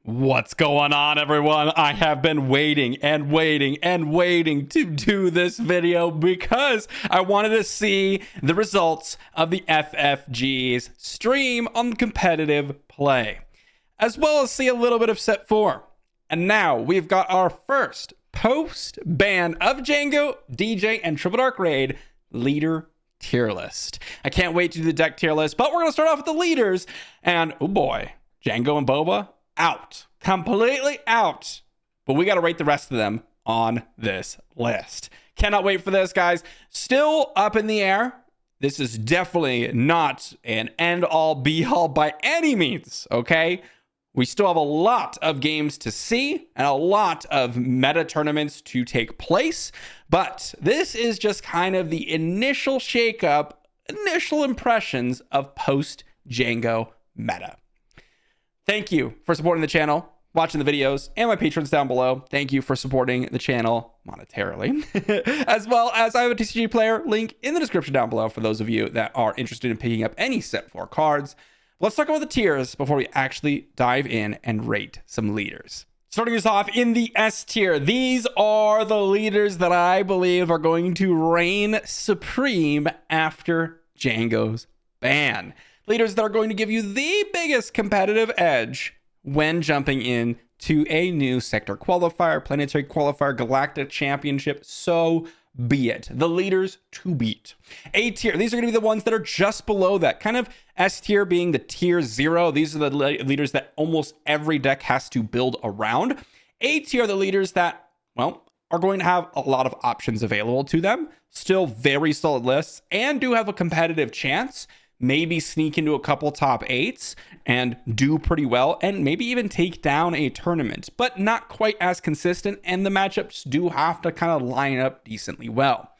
What's going on, everyone? I have been waiting to do this video because I wanted to see the results of the FFG's stream on competitive play, as well as see a little bit of set 4. And now we've got our first post-ban of Jango, DJ, and Triple Dark Raid leader tier list. I can't wait to do the deck tier list, but we're going to start off with the leaders. And oh boy, Jango and Boba out, completely out, but we got to rate the rest of them on this list. Cannot wait for this, guys. Still up in the air. This is definitely not an end all be all by any means, okay? We still have a lot of games to see and a lot of meta tournaments to take place, but this is just kind of the initial shakeup, initial impressions of post Jango meta. Thank you for supporting the channel, watching the videos, and my patrons down below. Thank you for supporting the channel monetarily, as well as I have a TCG player link in the description down below for those of you that are interested in picking up any set 4 cards. Let's talk about the tiers before we actually dive in and rate some leaders. Starting us off in the S tier, these are the leaders that I believe are going to reign supreme after Jango's ban. Leaders that are going to give you the biggest competitive edge when jumping in to a new sector qualifier, planetary qualifier, galactic championship. So be it. The leaders to beat. A tier, these are going to be the ones that are just below that. Kind of S tier being the tier 0. These are the leaders that almost every deck has to build around. A tier are the leaders that, well, are going to have a lot of options available to them. Still very solid lists and do have a competitive chance. Maybe sneak into a couple top 8s and do pretty well, and maybe even take down a tournament, but not quite as consistent, and the matchups do have to kind of line up decently well.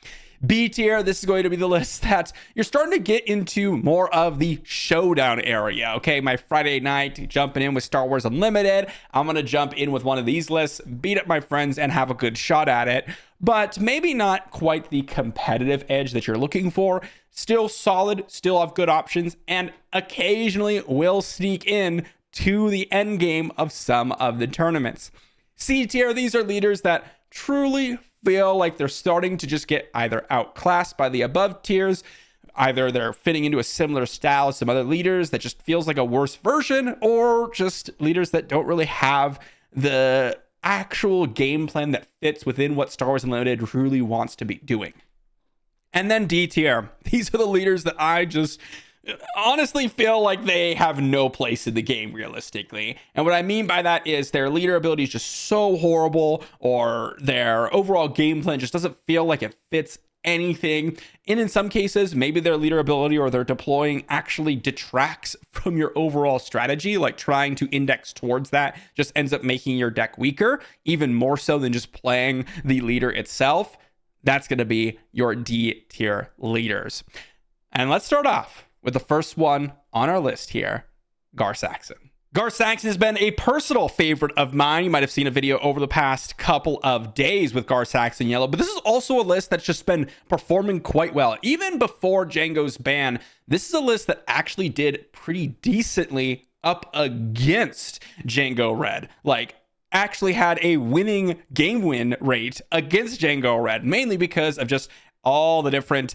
B tier, this is going to be the list that you're starting to get into more of the showdown area. Okay, my Friday night jumping in with Star Wars Unlimited. I'm going to jump in with one of these lists, beat up my friends, and have a good shot at it. But maybe not quite the competitive edge that you're looking for. Still solid, still have good options, and occasionally will sneak in to the end game of some of the tournaments. C tier, these are leaders that truly feel like they're starting to just get either outclassed by the above tiers, either they're fitting into a similar style as some other leaders that just feels like a worse version, or just leaders that don't really have the actual game plan that fits within what Star Wars Unlimited truly wants to be doing. And then D tier, these are the leaders that I just honestly feel like they have no place in the game realistically. And what I mean by that is their leader ability is just so horrible, or their overall game plan just doesn't feel like it fits anything. And in some cases, maybe their leader ability or their deploying actually detracts from your overall strategy, like trying to index towards that just ends up making your deck weaker, even more so than just playing the leader itself. That's going to be your D tier leaders. And let's start off with the first one on our list here, Gar Saxon. Gar Saxon has been a personal favorite of mine. You might have seen a video over the past couple of days with Gar Saxon Yellow, but this is also a list that's just been performing quite well. Even before Jango's ban, this is a list that actually did pretty decently up against Jango Red. Like, actually had a winning game win rate against Jango Red, mainly because of just all the different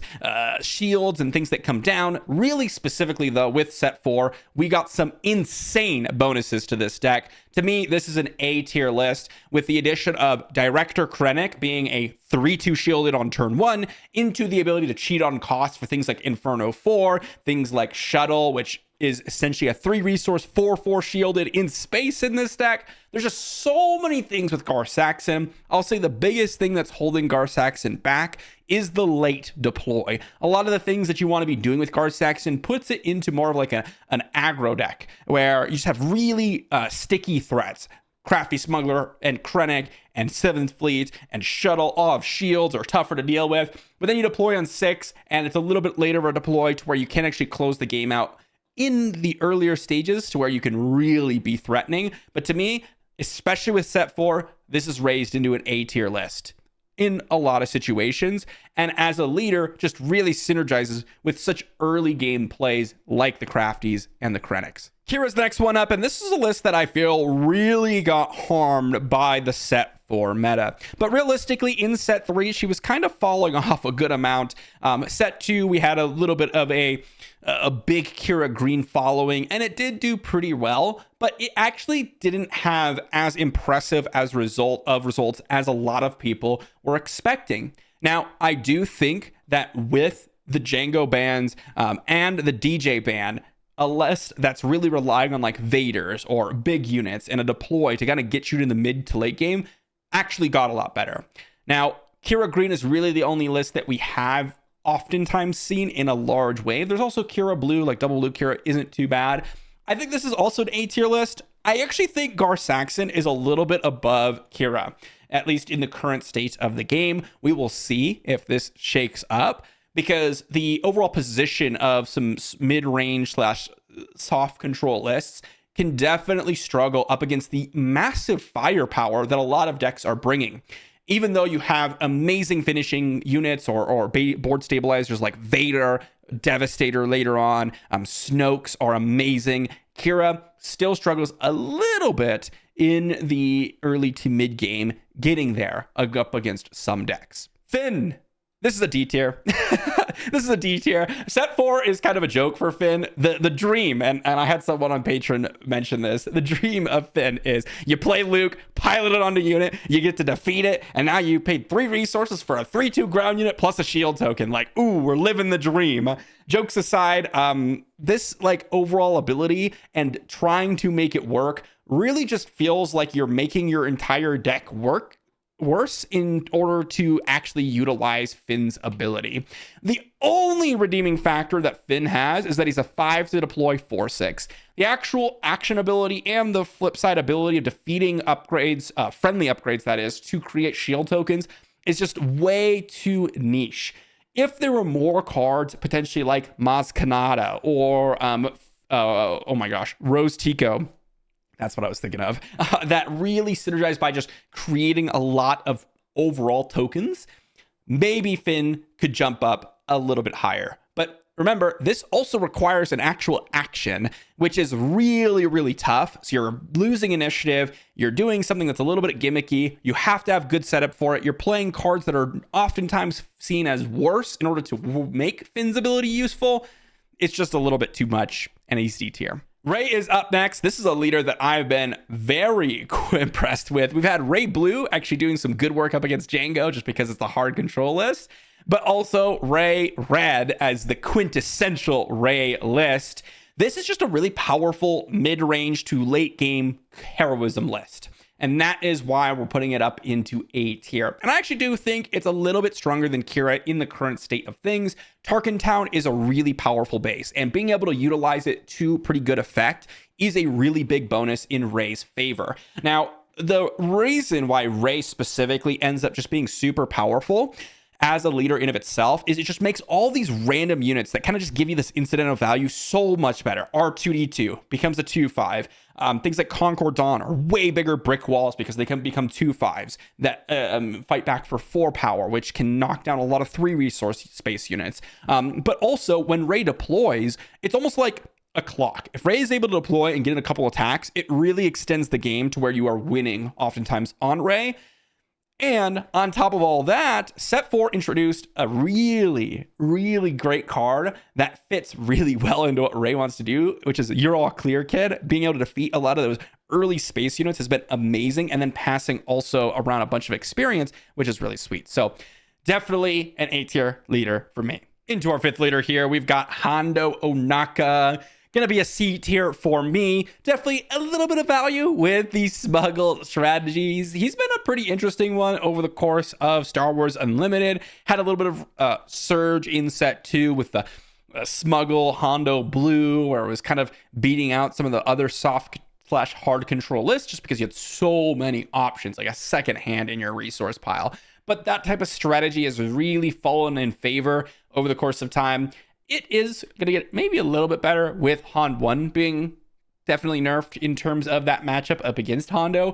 shields and things that come down. Really specifically though, with set 4, we got some insane bonuses to this deck. To me, this is an A tier list with the addition of Director Krennic being a 3-2 shielded on turn 1, into the ability to cheat on cost for things like Inferno 4, things like Shuttle, which is essentially a 3 resource 4/4 shielded in space in this deck. There's just so many things with Gar Saxon. I'll say the biggest thing that's holding Gar Saxon back is the late deploy. A lot of the things that you want to be doing with Gar Saxon puts it into more of like an aggro deck where you just have really sticky threats. Crafty Smuggler and Krennic and 7th Fleet and Shuttle all have shields or tougher to deal with, but then you deploy on 6 and it's a little bit later of a deploy to where you can actually close the game out in the earlier stages to where you can really be threatening. But to me, especially with set 4, this is raised into an A tier list in a lot of situations, and as a leader just really synergizes with such early game plays like the Crafties and the Krennics. Qi'ra's the next one up, and this is a list that I feel really got harmed by the set 4 meta. But realistically, in set 3, she was kind of falling off a good amount. Set 2, we had a little bit of a big Qi'ra green following, and it did do pretty well, but it actually didn't have as impressive as results as a lot of people were expecting. Now, I do think that with the Jango bans and the DJ ban, a list that's really relying on like Vaders or big units and a deploy to kind of get you to the mid to late game actually got a lot better. Now, Qi'ra Green is really the only list that we have oftentimes seen in a large wave. There's also Qi'ra Blue, like double blue Qi'ra isn't too bad. I think this is also an A tier list. I actually think Gar Saxon is a little bit above Qi'ra, at least in the current state of the game. We will see if this shakes up, because the overall position of some mid-range / soft control lists can definitely struggle up against the massive firepower that a lot of decks are bringing. Even though you have amazing finishing units or board stabilizers like Vader, Devastator later on, Snokes are amazing, Qi'ra still struggles a little bit in the early to mid game, getting there up against some decks. Finn. This is a D tier. This is a D tier. Set 4 is kind of a joke for Finn. The dream, and I had someone on Patreon mention this, the dream of Finn is you play Luke, pilot it onto unit, you get to defeat it, and now you paid 3 resources for a 3/2 ground unit plus a shield token. Like, ooh, we're living the dream. Jokes aside, this like overall ability and trying to make it work really just feels like you're making your entire deck work worse in order to actually utilize Finn's ability. The only redeeming factor that Finn has is that he's a 5 to deploy 4/6. The actual action ability and the flip side ability of defeating upgrades, friendly upgrades that is, to create shield tokens is just way too niche. If there were more cards, potentially like Maz Kanata or oh my gosh, Rose Tico, that's what I was thinking of, that really synergized by just creating a lot of overall tokens, maybe Finn could jump up a little bit higher. But remember, this also requires an actual action, which is really, really tough. So you're losing initiative, you're doing something that's a little bit gimmicky, you have to have good setup for it, you're playing cards that are oftentimes seen as worse in order to make Finn's ability useful. It's just a little bit too much, and he's D tier. Rey is up next. This is a leader that I've been very impressed with. We've had Rey Blue actually doing some good work up against Jango just because it's a hard control list, but also Rey Red as the quintessential Rey list. This is just a really powerful mid-range to late game heroism list. And that is why we're putting it up into A tier. And I actually do think it's a little bit stronger than Qi'ra in the current state of things. Tarkin Town is a really powerful base, and being able to utilize it to pretty good effect is a really big bonus in Rey's favor. Now, the reason why Rey specifically ends up just being super powerful as a leader in of itself is it just makes all these random units that kind of just give you this incidental value so much better. R2D2 becomes a 2/5. Things like Concord Dawn are way bigger brick walls because they can become 2/5s that fight back for 4 power, which can knock down a lot of 3 resource space units. But also when Rey deploys, it's almost like a clock. If Rey is able to deploy and get in a couple attacks, it really extends the game to where you are winning oftentimes on Rey. And on top of all that, set 4 introduced a really, really great card that fits really well into what Rey wants to do, which is You're All Clear, Kid. Being able to defeat a lot of those early space units has been amazing, and then passing also around a bunch of experience, which is really sweet. So definitely an A tier leader for me. Into our 5th leader here, we've got Hondo Ohnaka. Gonna be a C tier for me. Definitely a little bit of value with these smuggle strategies. He's been a pretty interesting one over the course of Star Wars Unlimited. Had a little bit of surge in set 2 with the smuggle Hondo Blue, where it was kind of beating out some of the other soft / hard control lists just because you had so many options, like a second hand in your resource pile. But that type of strategy has really fallen in favor over the course of time. It is going to get maybe a little bit better with Han 1 being definitely nerfed in terms of that matchup up against Hondo,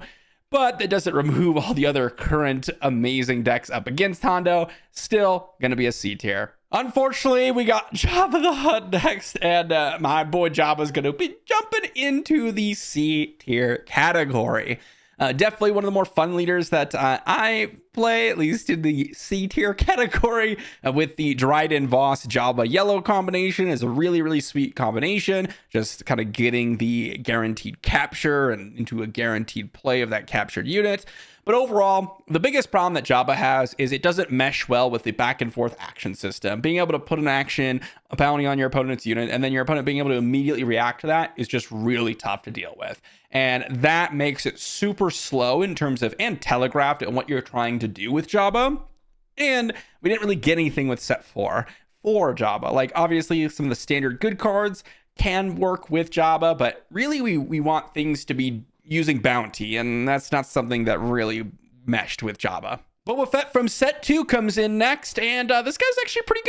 but that doesn't remove all the other current amazing decks up against Hondo. Still going to be a C tier Unfortunately, we got Jabba the Hutt next, and my boy Jabba's going to be jumping into the C tier category. Definitely one of the more fun leaders that I play, at least in the C tier category, with the Dryden Voss Jabba yellow combination is a really, really sweet combination. Just kind of getting the guaranteed capture and into a guaranteed play of that captured unit. But overall, the biggest problem that Jabba has is it doesn't mesh well with the back and forth action system. Being able to put an action, a bounty on your opponent's unit, and then your opponent being able to immediately react to that is just really tough to deal with. And that makes it super slow in terms of, and telegraphed and what you're trying to do with Jabba. And we didn't really get anything with set 4 for Jabba. Like, obviously, some of the standard good cards can work with Jabba, but really we want things to be using bounty, and that's not something that really meshed with Jabba. Boba Fett from set 2 comes in next, and this guy's actually pretty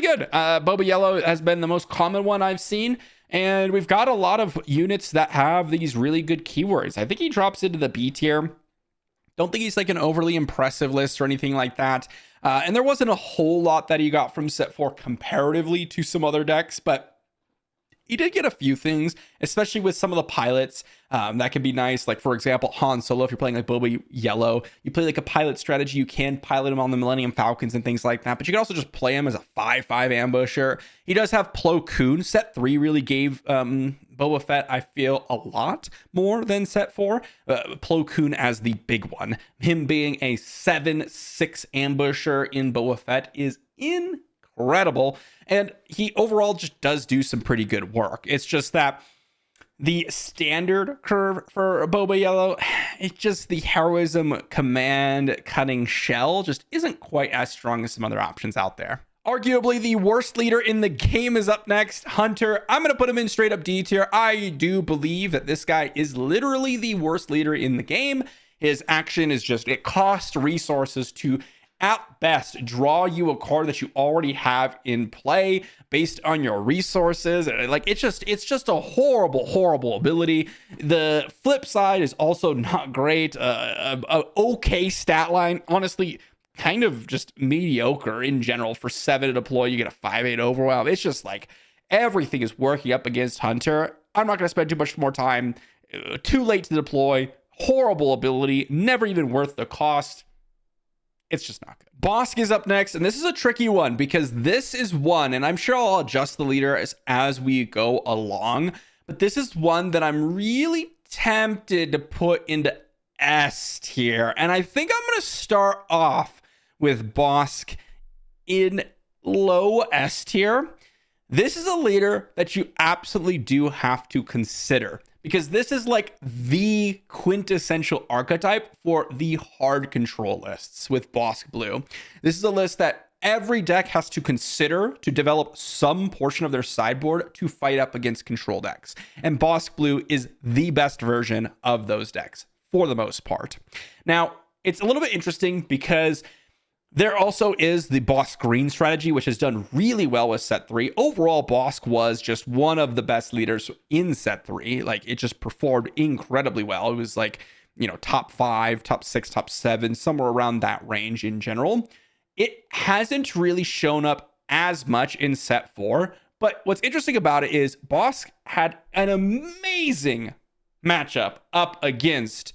good. Boba Yellow has been the most common one I've seen, and we've got a lot of units that have these really good keywords. I think he drops into the B tier. Don't think he's like an overly impressive list or anything like that. And there wasn't a whole lot that he got from set 4 comparatively to some other decks, but he did get a few things, especially with some of the pilots. That can be nice. Like, for example, Han Solo, if you're playing like Boba Yellow, you play like a pilot strategy, you can pilot him on the Millennium Falcons and things like that. But you can also just play him as a 5/5 ambusher. He does have Plo Koon. Set 3 really gave Boba Fett, I feel, a lot more than set 4. Plo Koon as the big one. Him being a 7/6 ambusher in Boba Fett is incredible, and he overall just does do some pretty good work. It's just that the standard curve for Boba Yellow, it's just the heroism command cutting shell just isn't quite as strong as some other options out there. Arguably the worst leader in the game is up next, Hunter. I'm going to put him in straight up D tier. I do believe that this guy is literally the worst leader in the game. His action is just, it costs resources to at best draw you a card that you already have in play based on your resources. Like, it's just a horrible ability. The flip side is also not great. A okay stat line, honestly, kind of just mediocre in general. For 7 to deploy, you get a 5/8 overwhelm. It's just like everything is working up against Hunter. I'm not going to spend too much more time. Too late to deploy. Horrible ability. Never even worth the cost. It's just not good. Bossk is up next, and this is a tricky one because this is one, and I'm sure I'll adjust the leader as we go along, but this is one that I'm really tempted to put into S tier. And I think I'm going to start off with Bossk in low S tier. This is a leader that you absolutely do have to consider, because this is like the quintessential archetype for the hard control lists with Bossk Blue. This is a list that every deck has to consider to develop some portion of their sideboard to fight up against control decks. And Bossk Blue is the best version of those decks for the most part. Now, it's a little bit interesting because there also is the Bossk Green strategy, which has done really well with set 3. Overall, Bossk was just one of the best leaders in set 3. Like, it just performed incredibly well. It was like, you know, top 5, top 6, top 7, somewhere around that range in general. It hasn't really shown up as much in set 4. But what's interesting about it is Bossk had an amazing matchup up against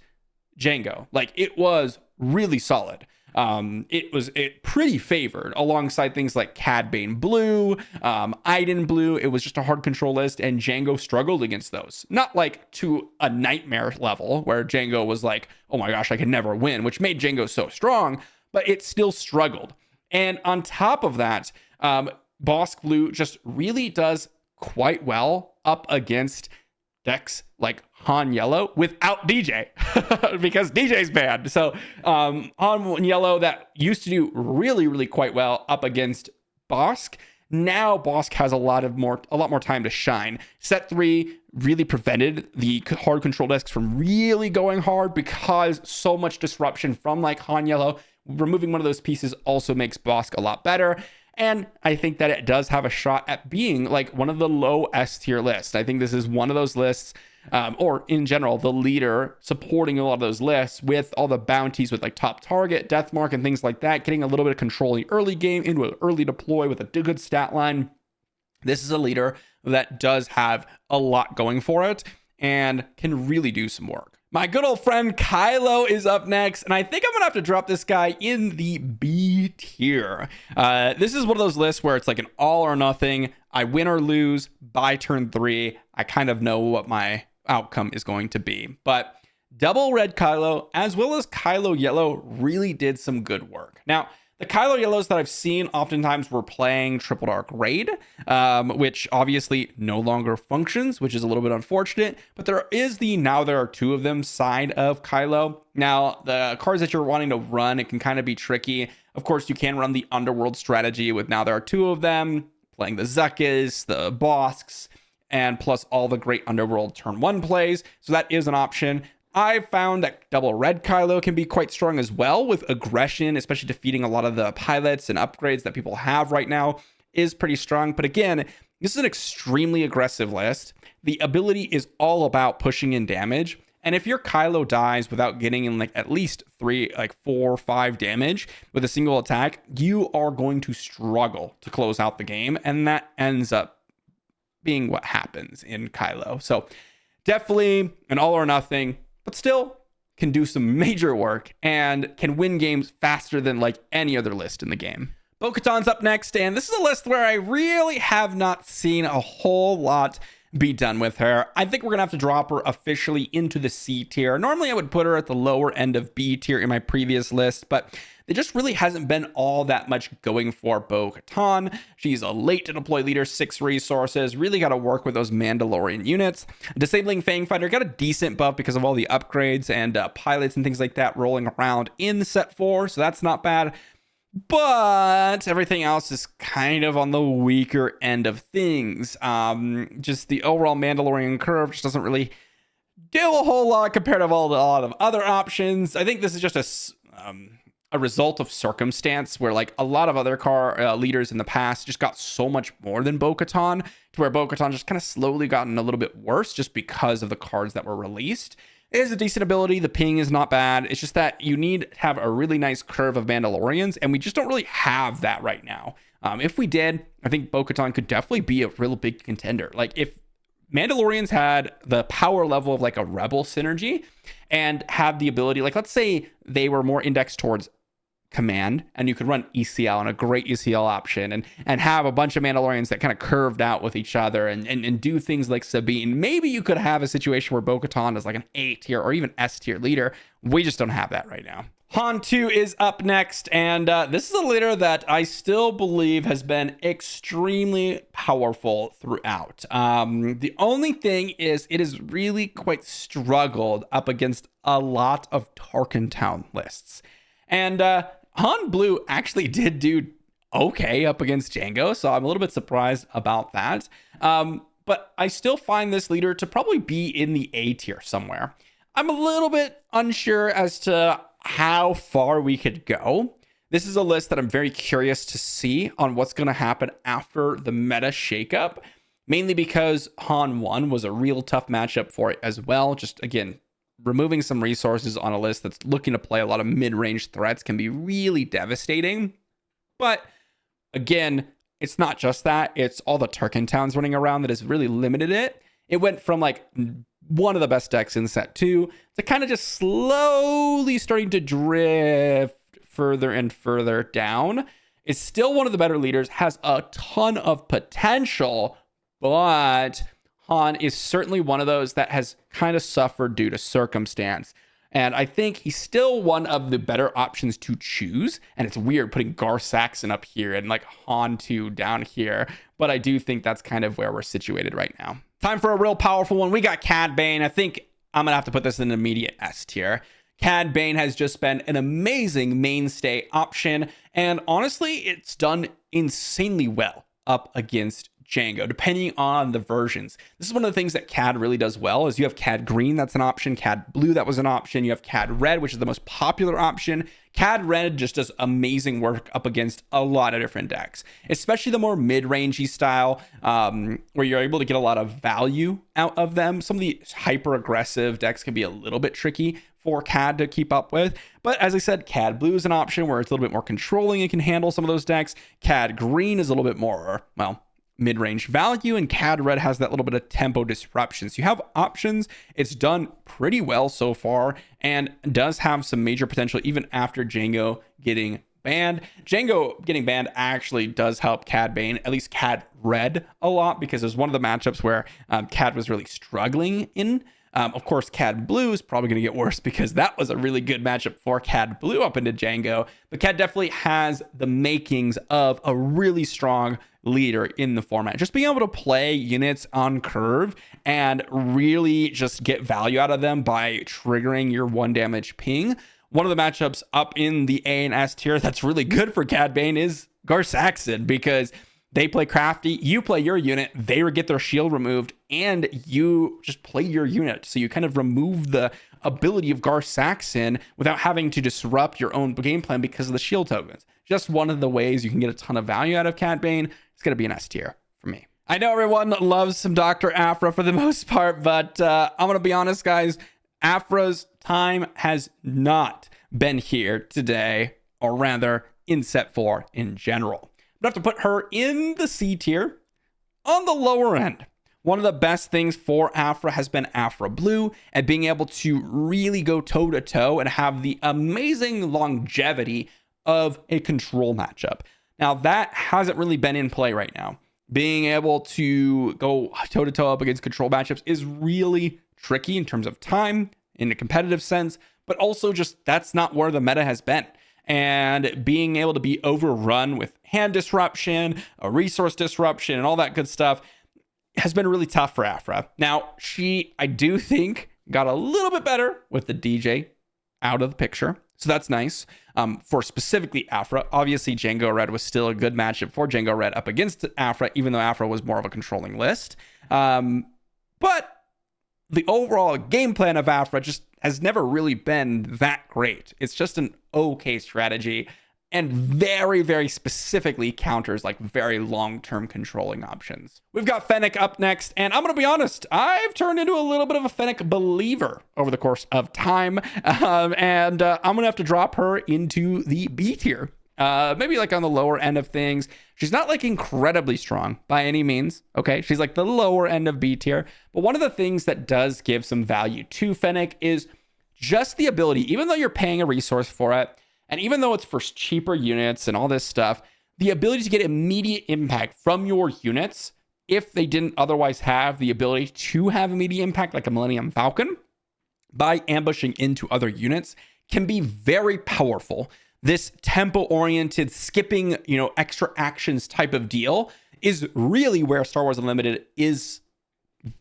Jango. Like, it was really solid. It was pretty favored alongside things like Cad Bane Blue, Iden Blue. It was just a hard control list, and Jango struggled against those. Not like to a nightmare level where Jango was like, oh my gosh, I can never win, which made Jango so strong, but it still struggled. And on top of that, Bossk Blue just really does quite well up against decks like Han Yellow without DJ because DJ's banned. So Han Yellow that used to do really quite well up against Bossk. Now Bossk has a lot more time to shine. Set 3 really prevented the hard control decks from really going hard because so much disruption from like Han Yellow. Removing one of those pieces also makes Bossk a lot better. And I think that it does have a shot at being like one of the low S tier lists. I think this is one of those lists or in general, the leader supporting a lot of those lists with all the bounties with like top target, death mark, and things like that, getting a little bit of control in the early game into an early deploy with a good stat line. This is a leader that does have a lot going for it and can really do some work. My good old friend Kylo is up next, and I think I'm gonna have to drop this guy in the B tier. This is one of those lists where it's like an all or nothing. I win or lose by turn 3. I kind of know what my outcome is going to be. But double red Kylo as well as Kylo yellow really did some good work. Now, the Kylo yellows that I've seen oftentimes were playing triple dark raid, which obviously no longer functions, which is a little bit unfortunate. But there is the now there are 2 of them side of Kylo. Now, the cards that you're wanting to run, it can kind of be tricky. Of course, you can run the underworld strategy with now there are 2 of them, playing the Zuckas, the Bosks, and plus all the great underworld turn 1 plays. So that is an option. I found that double red Kylo can be quite strong as well with aggression, especially defeating a lot of the pilots and upgrades that people have right now is pretty strong. But again, this is an extremely aggressive list. The ability is all about pushing in damage. And if your Kylo dies without getting in like at least 4 or 5 damage with a single attack, you are going to struggle to close out the game. And that ends up being what happens in Kylo. So definitely an all or nothing, but still can do some major work and can win games faster than like any other list in the game. Bo-Katan's up next, and this is a list where I really have not seen a whole lot be done with her. I think we're gonna have to drop her officially into the C tier. Normally I would put her at the lower end of B tier in my previous list, but there just really hasn't been all that much going for Bo-Katan. She's a late to deploy leader, 6 resources, really got to work with those Mandalorian units. Disabling Fang Fighter got a decent buff because of all the upgrades and pilots and things like that rolling around in set 4, so that's not bad. But everything else is kind of on the weaker end of things. Just the overall Mandalorian curve just doesn't really do a whole lot compared to a lot of other options. I think this is just a result of circumstance where like a lot of other leaders in the past just got so much more than Bo-Katan to where Bo-Katan just kind of slowly gotten a little bit worse just because of the cards that were released. It is a decent ability. The ping is not bad. It's just that you need to have a really nice curve of Mandalorians, and we just don't really have that right now. If we did, I think Bo-Katan could definitely be a real big contender. Like if Mandalorians had the power level of like a Rebel synergy and had the ability, like let's say they were more indexed towards command and you could run ECL and a great ECL option and have a bunch of Mandalorians that kind of curved out with each other and do things like Sabine. Maybe you could have a situation where Bo-Katan is like an A tier or even S tier leader. We just don't have that right now. Hondo is up next, and this is a leader that I still believe has been extremely powerful throughout. The only thing is it has really quite struggled up against a lot of Tarkin Town lists. And Han Blue actually did do okay up against Jango, so I'm a little bit surprised about that. But I still find this leader to probably be in the A tier somewhere. I'm a little bit unsure as to how far we could go. This is a list that I'm very curious to see on what's going to happen after the meta shakeup, mainly because Han 1 was a real tough matchup for it as well. Just again, removing some resources on a list that's looking to play a lot of mid-range threats can be really devastating. But again, it's not just that. It's all the Tarkin towns running around that has really limited it. It went from like one of the best decks in set 2 to kind of just slowly starting to drift further and further down. It's still one of the better leaders, has a ton of potential, but Han is certainly one of those that has kind of suffered due to circumstance. And I think he's still one of the better options to choose. And it's weird putting Gar Saxon up here and like Hondo down here. But I do think that's kind of where we're situated right now. Time for a real powerful one. We got Cad Bane. I think I'm going to have to put this in an immediate S tier. Cad Bane has just been an amazing mainstay option. And honestly, it's done insanely well up against Jango, depending on the versions. This is one of the things that CAD really does well, is you have CAD green, that's an option. CAD blue, that was an option. You have CAD red, which is the most popular option. CAD red just does amazing work up against a lot of different decks, especially the more mid-rangey style, where you're able to get a lot of value out of them. Some of the hyper-aggressive decks can be a little bit tricky for CAD to keep up with. But as I said, CAD blue is an option where it's a little bit more controlling and can handle some of those decks. CAD green is a little bit more, well, mid-range value, and CAD red has that little bit of tempo disruption. So you have options. It's done pretty well so far and does have some major potential even after Jango getting banned. Jango getting banned actually does help CAD Bane, at least CAD red, a lot, because it was one of the matchups where CAD was really struggling in. Of course, CAD blue is probably going to get worse because that was a really good matchup for CAD blue up into Jango. But CAD definitely has the makings of a really strong leader in the format. Just being able to play units on curve and really just get value out of them by triggering your 1 damage ping. One of the matchups up in the A and S tier that's really good for Cad Bane is Gar-Saxon, because they play crafty, you play your unit, they get their shield removed, and you just play your unit. So you kind of remove the ability of Gar-Saxon without having to disrupt your own game plan because of the shield tokens. Just one of the ways you can get a ton of value out of Cad Bane. It's going to be an S tier for me. I know everyone loves some Dr. Aphra for the most part, but I'm going to be honest, guys. Aphra's time has not been here today, or rather in set 4 in general. But I have to put her in the C tier on the lower end. One of the best things for Aphra has been Aphra Blue, and being able to really go toe to toe and have the amazing longevity of a control matchup. Now, that hasn't really been in play right now. Being able to go toe to toe up against control matchups is really tricky in terms of time, in a competitive sense, but also just that's not where the meta has been. And being able to be overrun with hand disruption, a resource disruption, and all that good stuff has been really tough for Aphra. Now, she, I do think, got a little bit better with the DJ out of the picture. So that's nice for specifically Aphra. Obviously, Jango Red was still a good matchup for Jango Red up against Aphra, even though Aphra was more of a controlling list. But the overall game plan of Aphra just has never really been that great. It's just an okay strategy and very, very specifically counters like very long-term controlling options. We've got Fennec up next, and I'm going to be honest, I've turned into a little bit of a Fennec believer over the course of time, and I'm going to have to drop her into the B tier. Maybe like on the lower end of things. She's not like incredibly strong by any means. Okay. She's like the lower end of B tier. But one of the things that does give some value to Fennec is just the ability, even though you're paying a resource for it, and even though it's for cheaper units and all this stuff, the ability to get immediate impact from your units, if they didn't otherwise have the ability to have immediate impact, like a Millennium Falcon, by ambushing into other units, can be very powerful. This tempo-oriented, skipping, extra actions type of deal is really where Star Wars Unlimited is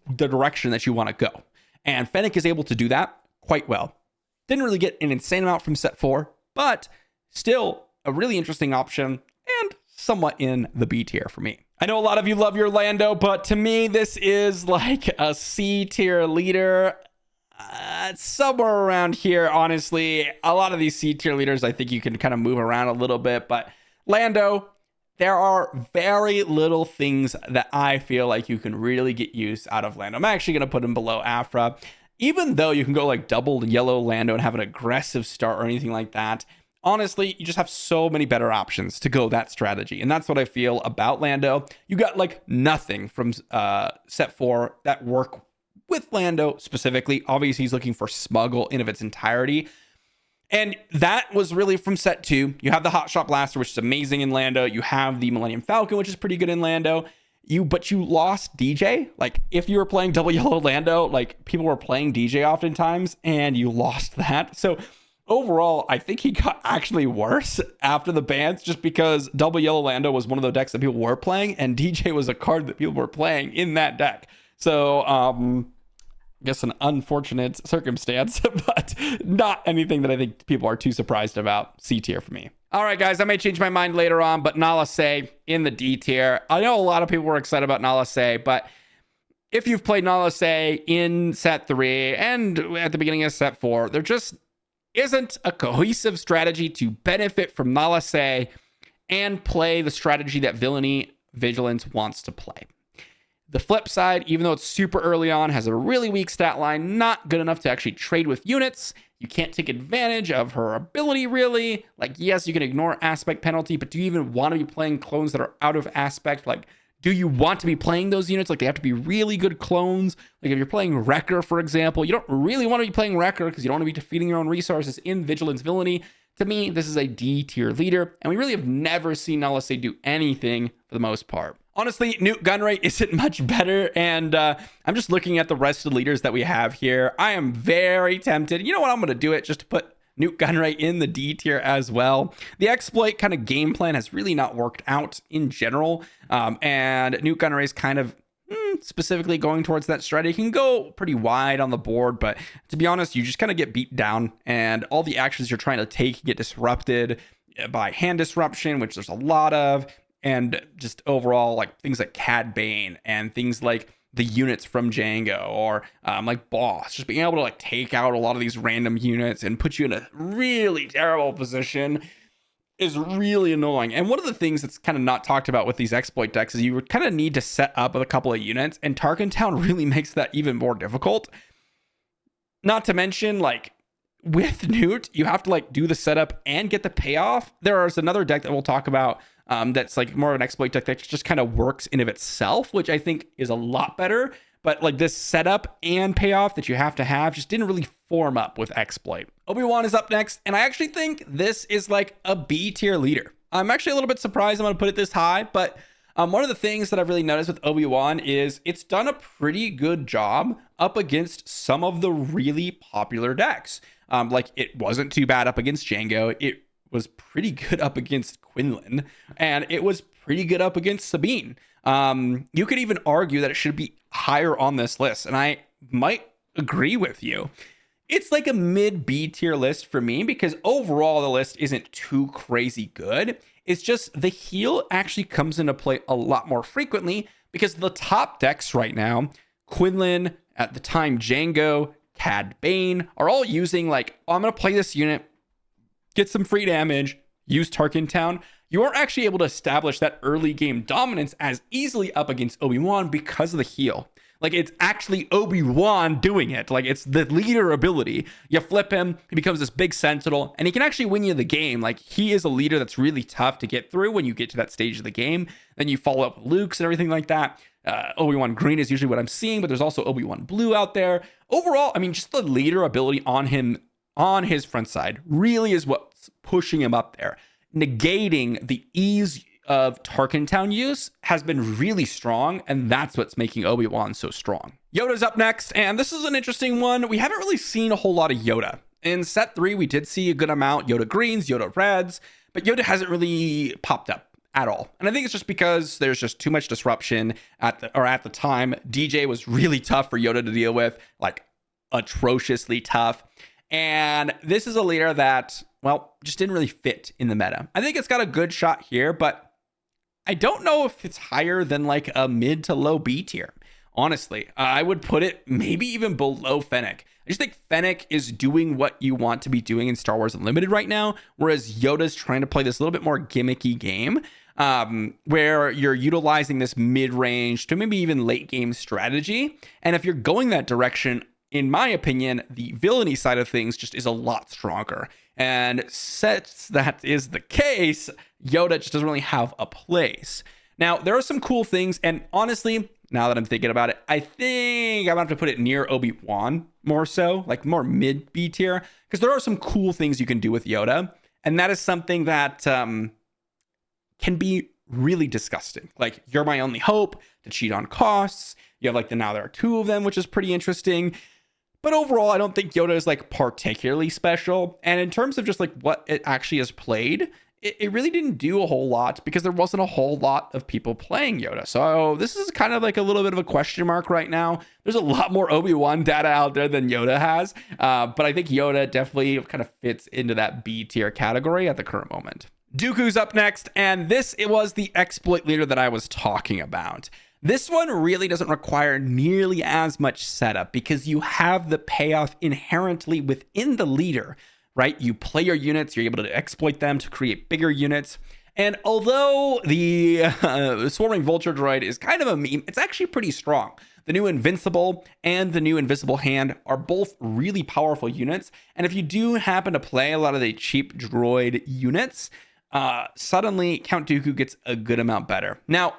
the direction that you want to go. And Fennec is able to do that quite well. Didn't really get an insane amount from set 4, but still a really interesting option and somewhat in the B tier for me. I know a lot of you love your Lando, but to me, this is like a C tier leader. Somewhere around here, honestly. A lot of these C tier leaders, I think you can kind of move around a little bit, but Lando, there are very little things that I feel like you can really get use out of Lando. I'm actually going to put him below Aphra. Even though you can go like double yellow Lando and have an aggressive start or anything like that, honestly, you just have so many better options to go that strategy. And that's what I feel about Lando. You got like nothing from set 4 that work with Lando specifically. Obviously, he's looking for smuggle in of its entirety. And that was really from set 2. You have the Hotshot Blaster, which is amazing in Lando. You have the Millennium Falcon, which is pretty good in Lando. But you lost DJ. Like, if you were playing double yellow Lando, like, people were playing DJ oftentimes, and you lost that. So overall, I think he got actually worse after the bans, just because double yellow Lando was one of the decks that people were playing, and DJ was a card that people were playing in that deck. So, I guess an unfortunate circumstance, but not anything that I think people are too surprised about. C tier for me. All right, guys, I may change my mind later on, but Nala Se in the D tier. I know a lot of people were excited about Nala Se, but if you've played Nala Se in set 3 and at the beginning of set 4, there just isn't a cohesive strategy to benefit from Nala Se and play the strategy that Villainy Vigilance wants to play. The flip side, even though it's super early on, has a really weak stat line, not good enough to actually trade with units. You can't take advantage of her ability, really. Like, yes, you can ignore aspect penalty, but do you even want to be playing clones that are out of aspect? Like, do you want to be playing those units? Like, they have to be really good clones. Like, if you're playing Wrecker, for example, you don't really want to be playing Wrecker because you don't want to be defeating your own resources in Vigilance Villainy. To me, this is a D tier leader, and we really have never seen Nala Se do anything for the most part. Honestly, Nute gun rate isn't much better, and I'm just looking at the rest of the leaders that we have here. I am very tempted. You know what? I'm going to do it just to put Nute gun rate in the D tier as well. The exploit kind of game plan has really not worked out in general, and Nute gun rate is kind of specifically going towards that strategy. You can go pretty wide on the board, but to be honest, you just kind of get beat down, and all the actions you're trying to take get disrupted by hand disruption, which there's a lot of. And just overall, like things like Cad Bane and things like the units from Django or like Bossk, just being able to like take out a lot of these random units and put you in a really terrible position is really annoying. And one of the things that's kind of not talked about with these exploit decks is you would kind of need to set up with a couple of units, and Tarkin Town really makes that even more difficult. Not to mention, like, with Nute, you have to like do the setup and get the payoff. There is another deck that we'll talk about that's like more of an exploit deck that just kind of works in of itself, which I think is a lot better. But like this setup and payoff that you have to have just didn't really form up with exploit. Obi-Wan is up next, and I actually think this is like a B tier leader. I'm actually a little bit surprised I'm going to put it this high, but one of the things that I've really noticed with Obi-Wan is it's done a pretty good job up against some of the really popular decks. Like it wasn't too bad up against Django. It was pretty good up against Quinlan, and it was pretty good up against Sabine. You could even argue that it should be higher on this list, and I might agree with you. It's like a mid B tier list for me because overall the list isn't too crazy good. It's just the heal actually comes into play a lot more frequently because the top decks right now, Quinlan, at the time Django, Cad Bane, are all using like, oh, I'm going to play this unit, get some free damage, use Tarkin Town. You aren't actually able to establish that early game dominance as easily up against Obi-Wan because of the heal. Like, it's actually Obi-Wan doing it. Like, it's the leader ability. You flip him, he becomes this big sentinel, and he can actually win you the game. Like, he is a leader that's really tough to get through when you get to that stage of the game. Then you follow up with Luke's and everything like that. Obi-Wan Green is usually what I'm seeing, but there's also Obi-Wan Blue out there. Overall, I mean, just the leader ability on him, on his front side, really is what's pushing him up there. Negating the ease of Tarkin Town use has been really strong, and that's what's making Obi-Wan so strong. Yoda's up next, and this is an interesting one. We haven't really seen a whole lot of Yoda. In set 3, we did see a good amount, Yoda greens, Yoda reds, but Yoda hasn't really popped up at all. And I think it's just because there's just too much disruption at the time. DJ was really tough for Yoda to deal with, like atrociously tough. And this is a leader that, well, just didn't really fit in the meta. I think it's got a good shot here, but I don't know if it's higher than like a mid to low B tier. Honestly, I would put it maybe even below Fennec. I just think Fennec is doing what you want to be doing in Star Wars Unlimited right now, whereas Yoda's trying to play this little bit more gimmicky game where you're utilizing this mid-range to maybe even late game strategy. And if you're going that direction, in my opinion, the villainy side of things just is a lot stronger. And since that is the case, Yoda just doesn't really have a place. Now, there are some cool things, and honestly, now that I'm thinking about it, I think I'm gonna have to put it near Obi-Wan more so, like more mid B tier, because there are some cool things you can do with Yoda, and that is something that can be really disgusting. Like, you're my only hope to cheat on costs. You have like now there are 2 of them, which is pretty interesting. But overall, I don't think Yoda is like particularly special. And in terms of just like what it actually has played, it really didn't do a whole lot because there wasn't a whole lot of people playing Yoda. So this is kind of like a little bit of a question mark right now. There's a lot more Obi-Wan data out there than Yoda has. But I think Yoda definitely kind of fits into that B tier category at the current moment. Dooku's up next, and it was the exploit leader that I was talking about. This one really doesn't require nearly as much setup because you have the payoff inherently within the leader, right? You play your units, you're able to exploit them to create bigger units. And although the Swarming Vulture droid is kind of a meme, it's actually pretty strong. The new Invincible and the new Invisible Hand are both really powerful units. And if you do happen to play a lot of the cheap droid units, suddenly Count Dooku gets a good amount better. Now,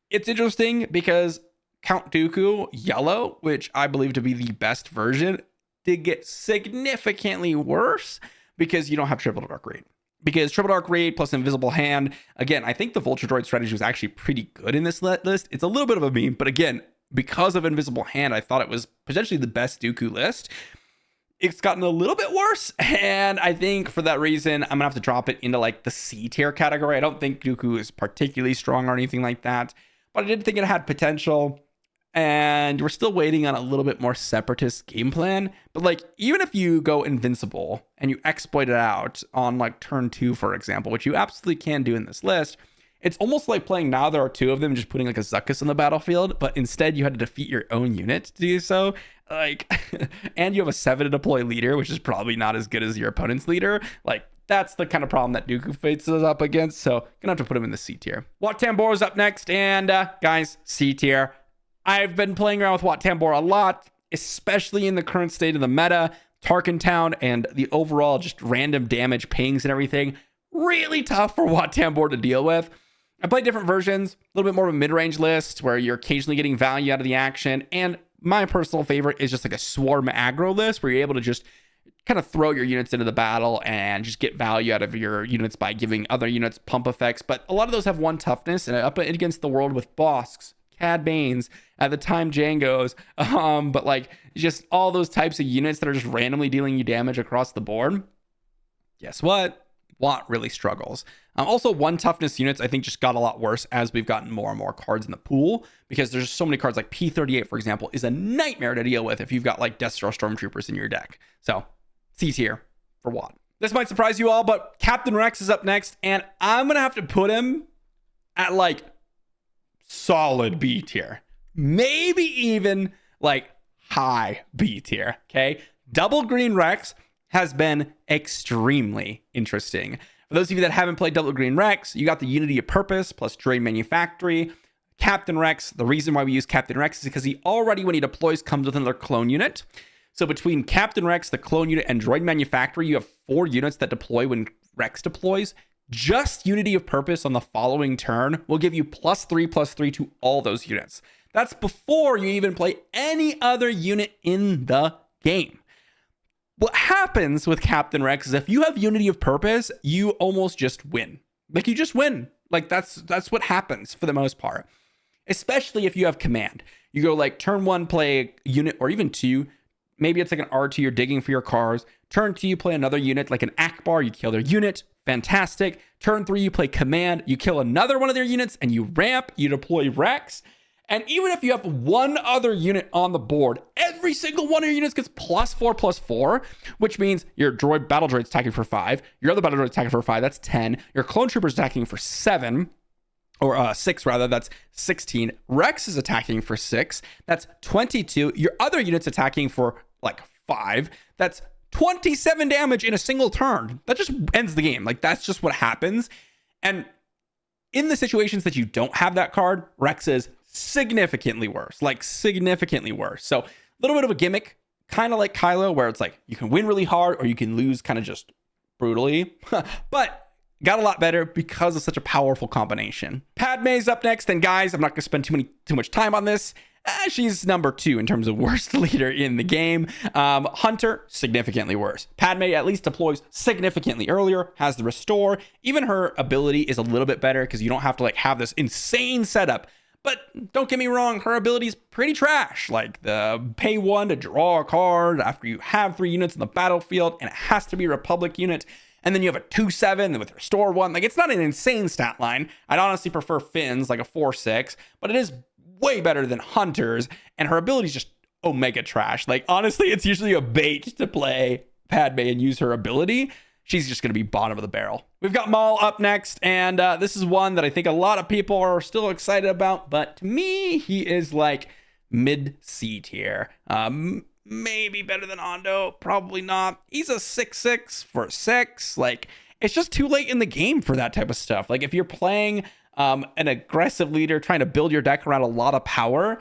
it's interesting because Count Dooku Yellow, which I believe to be the best version, did get significantly worse because you don't have Triple Dark Raid. Because Triple Dark Raid plus Invisible Hand, again, I think the Vulture Droid strategy was actually pretty good in this list. It's a little bit of a meme, but again, because of Invisible Hand, I thought it was potentially the best Dooku list. It's gotten a little bit worse, and I think for that reason, I'm gonna have to drop it into like the C tier category. I don't think Dooku is particularly strong or anything like that, but I did think it had potential. And we're still waiting on a little bit more separatist game plan. But like, even if you go invincible and you exploit it out on like turn 2, for example, which you absolutely can do in this list, it's almost like playing Now There Are Two of Them, just putting like a Zuckuss on the battlefield, but instead you had to defeat your own unit to do so. Like, and you have a 7 to deploy leader, which is probably not as good as your opponent's leader. Like, that's the kind of problem that Dooku faces up against. So gonna have to put him in the C tier. Wat Tambor is up next, and guys, C tier. I've been playing around with Wat Tambor a lot, especially in the current state of the meta, Tarkin Town, and the overall just random damage pings and everything. Really tough for Wat Tambor to deal with. I played different versions, a little bit more of a mid-range list where you're occasionally getting value out of the action. And my personal favorite is just like a swarm aggro list where you're able to just kind of throw your units into the battle and just get value out of your units by giving other units pump effects. But a lot of those have 1 toughness, and up against the world with Bosks, Cad Banes, at the time Jangos, but like just all those types of units that are just randomly dealing you damage across the board. Guess what? Wat really struggles. Also, 1 toughness units I think just got a lot worse as we've gotten more and more cards in the pool, because there's so many cards like P38, for example, is a nightmare to deal with if you've got like Death Star Stormtroopers in your deck. So C tier for Wat. This might surprise you all, but Captain Rex is up next, and I'm gonna have to put him at like solid B tier, maybe even like high B tier. Okay, Double Green Rex has been extremely interesting. For those of you that haven't played Double Green Rex, you got the Unity of Purpose plus Droid Manufactory. Captain Rex, the reason why we use Captain Rex is because he already, when he deploys, comes with another clone unit. So between Captain Rex, the clone unit, and Droid Manufactory, you have 4 units that deploy when Rex deploys. Just Unity of Purpose on the following turn will give you +3/+3 to all those units. That's before you even play any other unit in the game. What happens with Captain Rex is if you have Unity of Purpose, you almost just win. Like, you just win. Like, that's what happens for the most part. Especially if you have command. You go like turn 1, play a unit, or even 2. Maybe it's like an R2, you're digging for your cars. Turn 2, you play another unit like an Ackbar, you kill their unit. Fantastic. Turn 3, you play command, you kill another one of their units, and you ramp, you deploy Rex. And even if you have 1 other unit on the board, every single one of your units gets +4/+4, which means your battle droid's attacking for 5, your other battle droid's attacking for 5, that's 10, your clone trooper's attacking for 7, or 6 rather, that's 16. Rex is attacking for 6, that's 22. Your other unit's attacking for like 5, that's 27 damage in a single turn. That just ends the game. Like, that's just what happens. And in the situations that you don't have that card, Rex is significantly worse, like significantly worse. So a little bit of a gimmick, kind of like Kylo, where it's like you can win really hard or you can lose kind of just brutally, but got a lot better because of such a powerful combination. Padme's up next, and guys, I'm not gonna spend too much time on this. She's number 2 in terms of worst leader in the game. Hunter, significantly worse. Padme at least deploys significantly earlier, has the restore. Even her ability is a little bit better because you don't have to like have this insane setup. But don't get me wrong, her ability is pretty trash. Like the pay 1 to draw a card after you have 3 units in the battlefield, and it has to be a Republic unit. And then you have a 2/7 with restore 1. Like, it's not an insane stat line. I'd honestly prefer Finn's, like a 4/6, but it is way better than Hunter's, and her ability is just omega trash. Like, honestly, it's usually a bait to play Padme and use her ability. she's just going to be bottom of the barrel. We've got Maul up next, and this is one that I think a lot of people are still excited about, but to me, he is like mid-C tier. Maybe better than Hondo, probably not. He's a 6/6 for 6. Like, it's just too late in the game for that type of stuff. Like, if you're playing an aggressive leader trying to build your deck around a lot of power,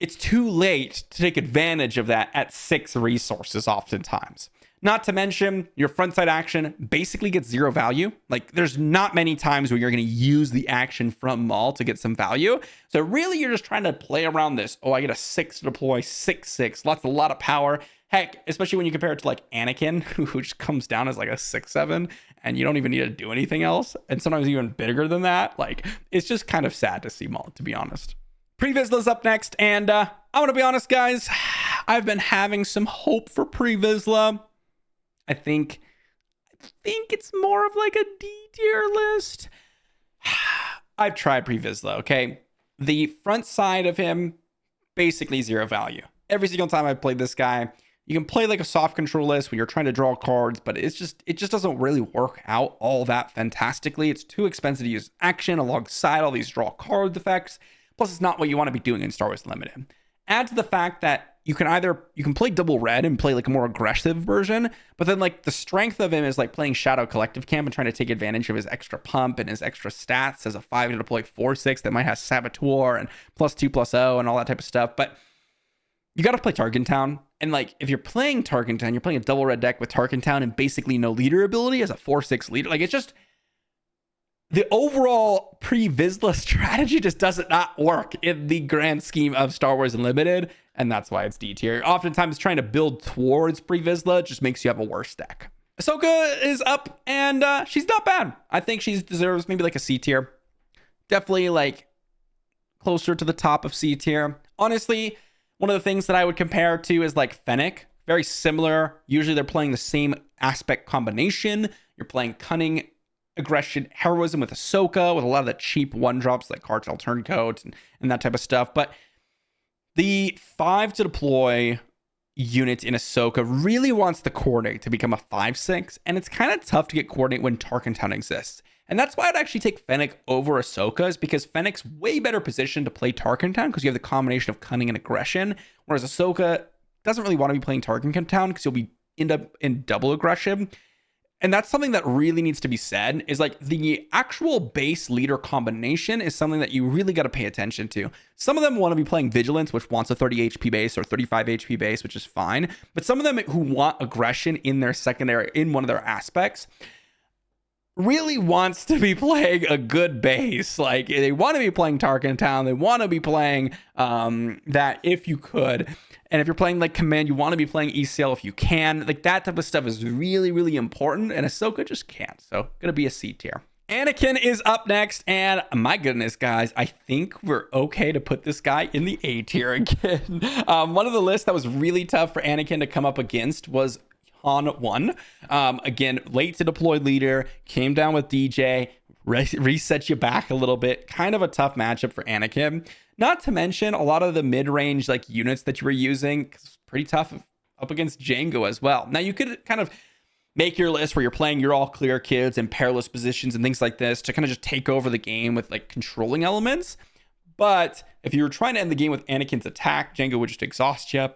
it's too late to take advantage of that at 6 resources oftentimes. Not to mention, your frontside action basically gets 0 value. Like, there's not many times where you're going to use the action from Maul to get some value. So really, you're just trying to play around this. Oh, I get a 6 to deploy, 6/6. A lot of power. Heck, especially when you compare it to like Anakin, who just comes down as like a 6/7, and you don't even need to do anything else. And sometimes even bigger than that. Like, it's just kind of sad to see Maul, to be honest. Pre-Vizsla's up next, and I'm going to be honest, guys. I've been having some hope for Pre-Vizsla. I think it's more of like a D tier list. I've tried Pre-Vizsla, okay? The front side of him, basically 0 value. Every single time I've played this guy, you can play like a soft control list when you're trying to draw cards, but it just doesn't really work out all that fantastically. It's too expensive to use action alongside all these draw card effects. Plus, it's not what you want to be doing in Star Wars Limited. Add to the fact that you can play double red and play like a more aggressive version, but then like the strength of him is like playing Shadow Collective Camp and trying to take advantage of his extra pump and his extra stats as a 5 to deploy 4/6 that might have Saboteur and +2/+0 and all that type of stuff. But you got to play Tarkin Town, and like if you're playing Tarkin Town, you're playing a double red deck with Tarkin Town and basically no leader ability as a 4/6 leader. Like, it's just the overall Pre-Vizsla strategy just does not work in the grand scheme of Star Wars Unlimited, and that's why it's D tier. Oftentimes, trying to build towards Pre-Vizsla just makes you have a worse deck. Ahsoka is up, and she's not bad. I think she deserves maybe like a C tier. Definitely like closer to the top of C tier. Honestly, one of the things that I would compare to is like Fennec. Very similar. Usually they're playing the same aspect combination. You're playing cunning, aggression, heroism with Ahsoka, with a lot of the cheap 1-drops like Cartel Turncoat and that type of stuff. But the 5 to deploy unit in Ahsoka really wants the coordinate to become a 5/6, and it's kind of tough to get coordinate when Tarkin Town exists. And that's why I'd actually take Fennec over Ahsoka, is because Fennec's way better positioned to play Tarkin Town because you have the combination of cunning and aggression, whereas Ahsoka doesn't really want to be playing Tarkin Town because you'll end up in double aggression. And that's something that really needs to be said, is like the actual base leader combination is something that you really got to pay attention to. Some of them want to be playing Vigilance, which wants a 30 HP base or 35 HP base, which is fine. But some of them who want aggression in their secondary, in one of their aspects, really wants to be playing a good base. Like, they want to be playing Tarkin Town. They want to be playing that if you could. And if you're playing like Command, you want to be playing ECL if you can. Like, that type of stuff is really, really important. And Ahsoka just can't. So, gonna be a C tier. Anakin is up next. And my goodness, guys, I think we're okay to put this guy in the A tier again. One of the lists that was really tough for Anakin to come up against was Han 1. Again, late to deploy leader, came down with DJ, reset you back a little bit. Kind of a tough matchup for Anakin. Not to mention a lot of the mid-range like units that you were using, 'cause it's pretty tough up against Jango as well. Now you could kind of make your list where you're playing your all clear kids and perilous positions and things like this to kind of just take over the game with like controlling elements. But if you were trying to end the game with Anakin's attack, Jango would just exhaust you,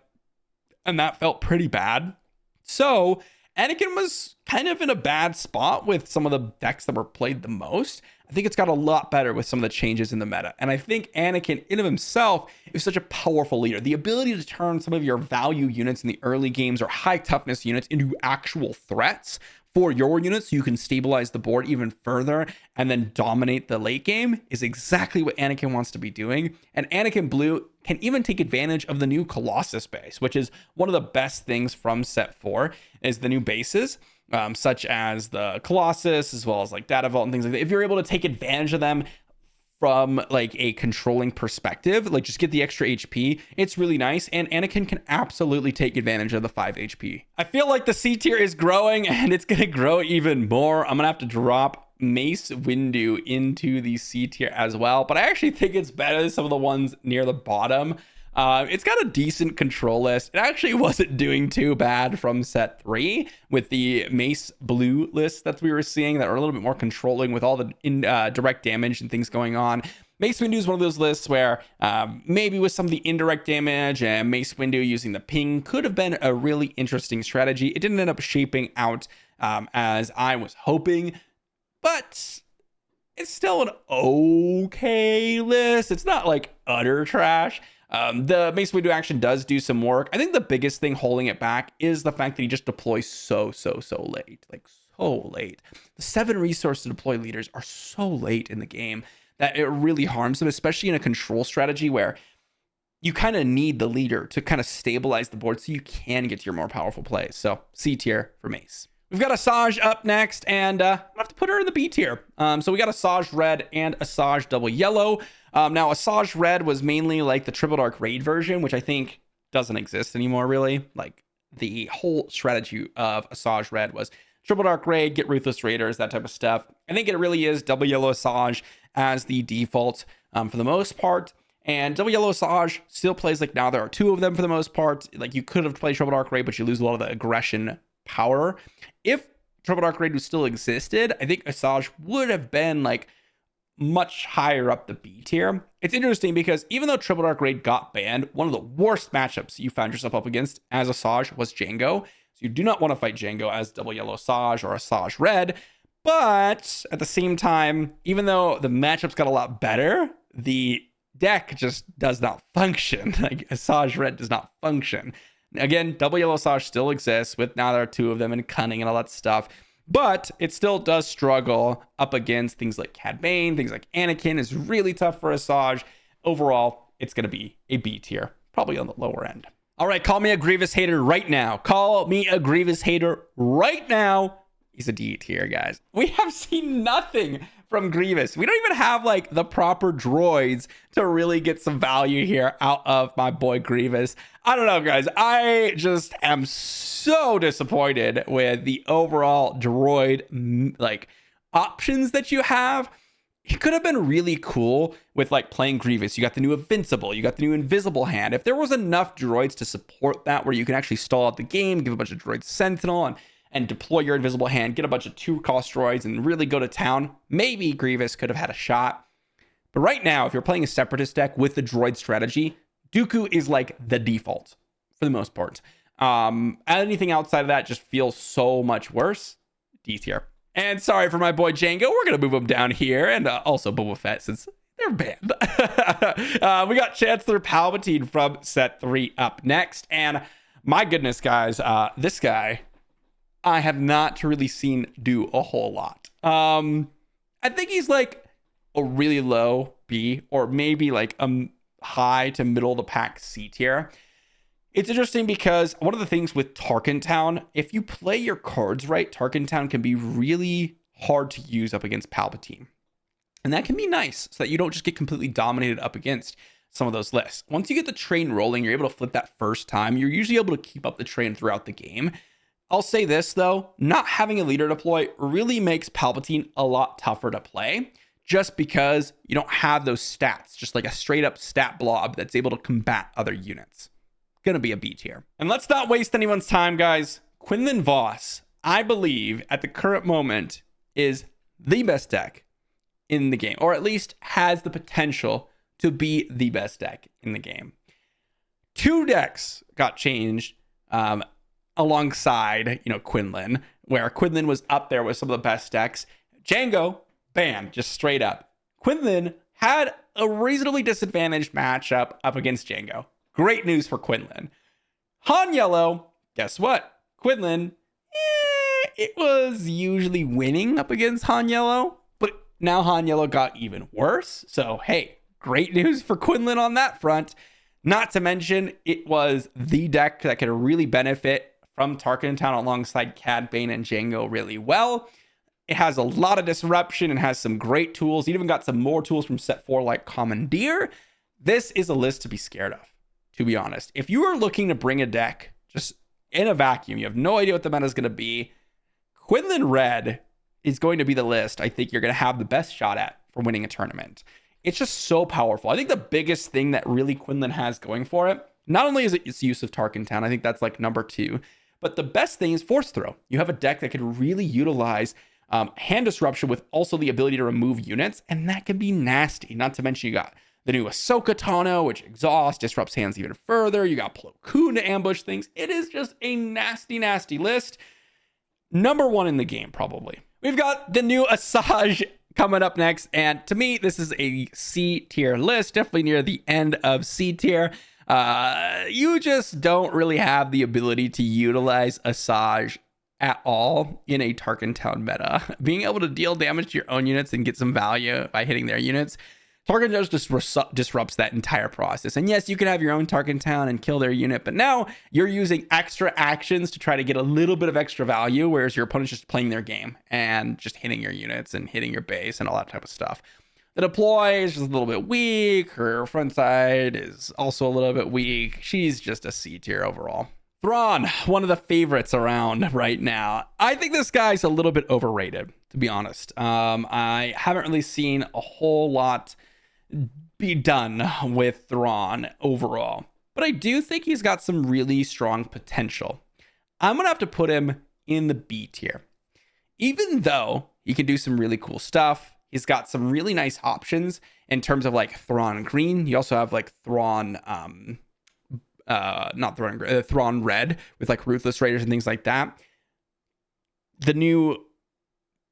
and that felt pretty bad. So Anakin was kind of in a bad spot with some of the decks that were played the most. I think it's got a lot better with some of the changes in the meta. And I think Anakin in of himself is such a powerful leader. The ability to turn some of your value units in the early games or high toughness units into actual threats for your units so you can stabilize the board even further and then dominate the late game is exactly what Anakin wants to be doing. And Anakin Blue can even take advantage of the new Colossus base, which is one of the best things from set 4 is the new bases, such as the Colossus, as well as like Data Vault and things like that. If you're able to take advantage of them from like a controlling perspective, like just get the extra HP, it's really nice. And Anakin can absolutely take advantage of the 5 HP. I feel like the C tier is growing and it's going to grow even more. I'm going to have to drop Mace Windu into the C tier as well, but I actually think it's better than some of the ones near the bottom. It's got a decent control list. It actually wasn't doing too bad from set 3 with the Mace blue list that we were seeing that are a little bit more controlling with all the direct damage and things going on. Mace Windu is one of those lists where maybe with some of the indirect damage and Mace Windu using the ping could have been a really interesting strategy. It didn't end up shaping out as I was hoping, but it's still an okay list. It's not like utter trash. The Mace Windu action does do some work. I think the biggest thing holding it back is the fact that he just deploys so late. Like, so late. The 7 resource to deploy leaders are so late in the game that it really harms them, especially in a control strategy where you kind of need the leader to kind of stabilize the board so you can get to your more powerful plays. So C tier for Mace. We've got Asajj up next, and I have to put her in the B tier. So we got Asajj Red and Asajj Double Yellow. Now, Asajj Red was mainly like the Triple Dark Raid version, which I think doesn't exist anymore, really. Like, the whole strategy of Asajj Red was Triple Dark Raid, get Ruthless Raiders, that type of stuff. I think it really is Double Yellow Asajj as the default for the most part. And Double Yellow Asajj still plays like now there are 2 of them for the most part. Like, you could have played Triple Dark Raid, but you lose a lot of the aggression power. If Triple Dark Raid still existed, I think Asajj would have been like much higher up the B tier. It's interesting because even though Triple Dark Raid got banned, one of the worst matchups you found yourself up against as Asajj was Jango. So you do not want to fight Jango as Double Yellow Asajj or Asajj Red. But at the same time, even though the matchups got a lot better, the deck just does not function. Like, Asajj Red does not function. Again, Double Yellow Asajj still exists with now there are 2 of them and Cunning and all that stuff. But it still does struggle up against things like Cad Bane, things like Anakin is really tough for Asajj. Overall, it's going to be a B tier, probably on the lower end. All right, call me a Grievous hater right now. Call me a Grievous hater right now. He's a D tier, guys. We have seen nothing from Grievous. We don't even have like the proper droids to really get some value here out of my boy Grievous. I don't know, guys. I just am so disappointed with the overall droid like options that you have. It could have been really cool with like playing Grievous. You got the new Invincible, you got the new Invisible Hand. If there was enough droids to support that, where you can actually stall out the game, give a bunch of droids Sentinel and deploy your Invisible Hand, get a bunch of 2-cost droids and really go to town, maybe Grievous could have had a shot. But right now, if you're playing a Separatist deck with the droid strategy, Dooku is like the default for the most part. Anything outside of that just feels so much worse. D tier. And sorry for my boy Jango. We're going to move him down here. And also Boba Fett, since they're banned. We got Chancellor Palpatine from set 3 up next. And my goodness, guys, this guy, I have not really seen do a whole lot. I think he's like a really low B, or maybe like a high to middle of the pack C tier. It's interesting because one of the things with Tarkin Town, if you play your cards right, Tarkin Town can be really hard to use up against Palpatine. And that can be nice so that you don't just get completely dominated up against some of those lists. Once you get the train rolling, you're able to flip that first time. You're usually able to keep up the train throughout the game. I'll say this, though, not having a leader deploy really makes Palpatine a lot tougher to play, just because you don't have those stats, just like a straight up stat blob that's able to combat other units. Gonna be a B tier. And let's not waste anyone's time, guys. Quinlan Voss, I believe, at the current moment, is the best deck in the game, or at least has the potential to be the best deck in the game. 2 decks got changed alongside, Quinlan, where Quinlan was up there with some of the best decks. Jango, banned, just straight up. Quinlan had a reasonably disadvantaged matchup up against Jango. Great news for Quinlan. Han Yellow, guess what? Quinlan, it was usually winning up against Han Yellow, but now Han Yellow got even worse. So, hey, great news for Quinlan on that front. Not to mention, it was the deck that could really benefit from Tarkin Town alongside Cad Bane and Jango really well. It has a lot of disruption and has some great tools. It even got some more tools from set 4 like Commandeer. This is a list to be scared of, to be honest. If you are looking to bring a deck just in a vacuum, you have no idea what the meta is going to be, Quinlan Red is going to be the list I think you're going to have the best shot at for winning a tournament. It's just so powerful. I think the biggest thing that really Quinlan has going for it, not only is it its use of Tarkin Town, I think that's like number 2, but the best thing is Force Throw. You have a deck that could really utilize hand disruption with also the ability to remove units, and that can be nasty. Not to mention you got the new Ahsoka Tano, which exhaust disrupts hands even further. You got Plo Koon to ambush things. It is just a nasty, nasty list. Number 1 in the game, probably. We've got the new Asajj coming up next, and to me, this is a C tier list, definitely near the end of C tier. You just don't really have the ability to utilize Asajj at all in a Tarkin Town meta. Being able to deal damage to your own units and get some value by hitting their units, Tarkin just disrupts that entire process. And yes, you can have your own Tarkin Town and kill their unit, but now you're using extra actions to try to get a little bit of extra value, whereas your opponent's just playing their game and just hitting your units and hitting your base and all that type of stuff. The deploy is just a little bit weak. Her front side is also a little bit weak. She's just a C tier overall. Thrawn, one of the favorites around right now. I think this guy's a little bit overrated, to be honest. I haven't really seen a whole lot be done with Thrawn overall, but I do think he's got some really strong potential. I'm gonna have to put him in the B tier. Even though he can do some really cool stuff, he's got some really nice options in terms of like Thrawn Green. You also have like Thrawn Thrawn Red with like Ruthless Raiders and things like that. The new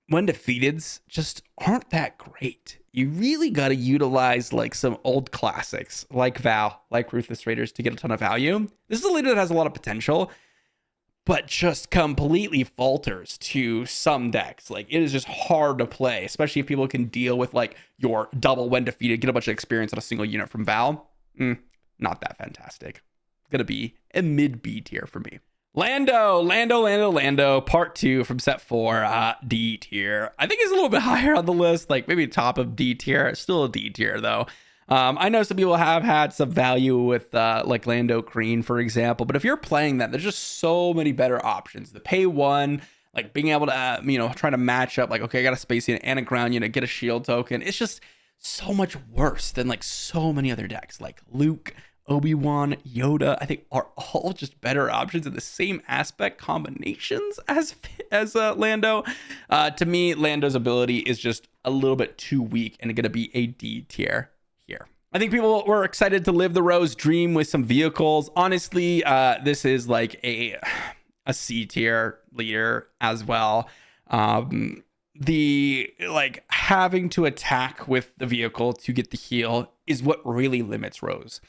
When Defeateds just aren't that great. You really got to utilize like some old classics like Val, like Ruthless Raiders to get a ton of value. This is a leader that has a lot of potential, but just completely falters to some decks. Like, it is just hard to play, especially if people can deal with like your double When Defeated, get a bunch of experience on a single unit from Val. Not that fantastic. Gonna be a mid B tier for me. Lando, part 2 from set 4, D tier. I think he's a little bit higher on the list, like maybe top of D tier, still a D tier though. I know some people have had some value with like Lando Green, for example, but if you're playing that, there's just so many better options. The pay 1, like being able to, try to match up, like, okay, I got a space unit and a ground unit, get a shield token. It's just so much worse than like so many other decks, like Luke, Obi-Wan, Yoda, I think are all just better options in the same aspect combinations as Lando. To me, Lando's ability is just a little bit too weak and going to be a D tier here. I think people were excited to live the Rose dream with some vehicles. Honestly, this is like a C tier leader as well. The like having to attack with the vehicle to get the heal is what really limits Rose.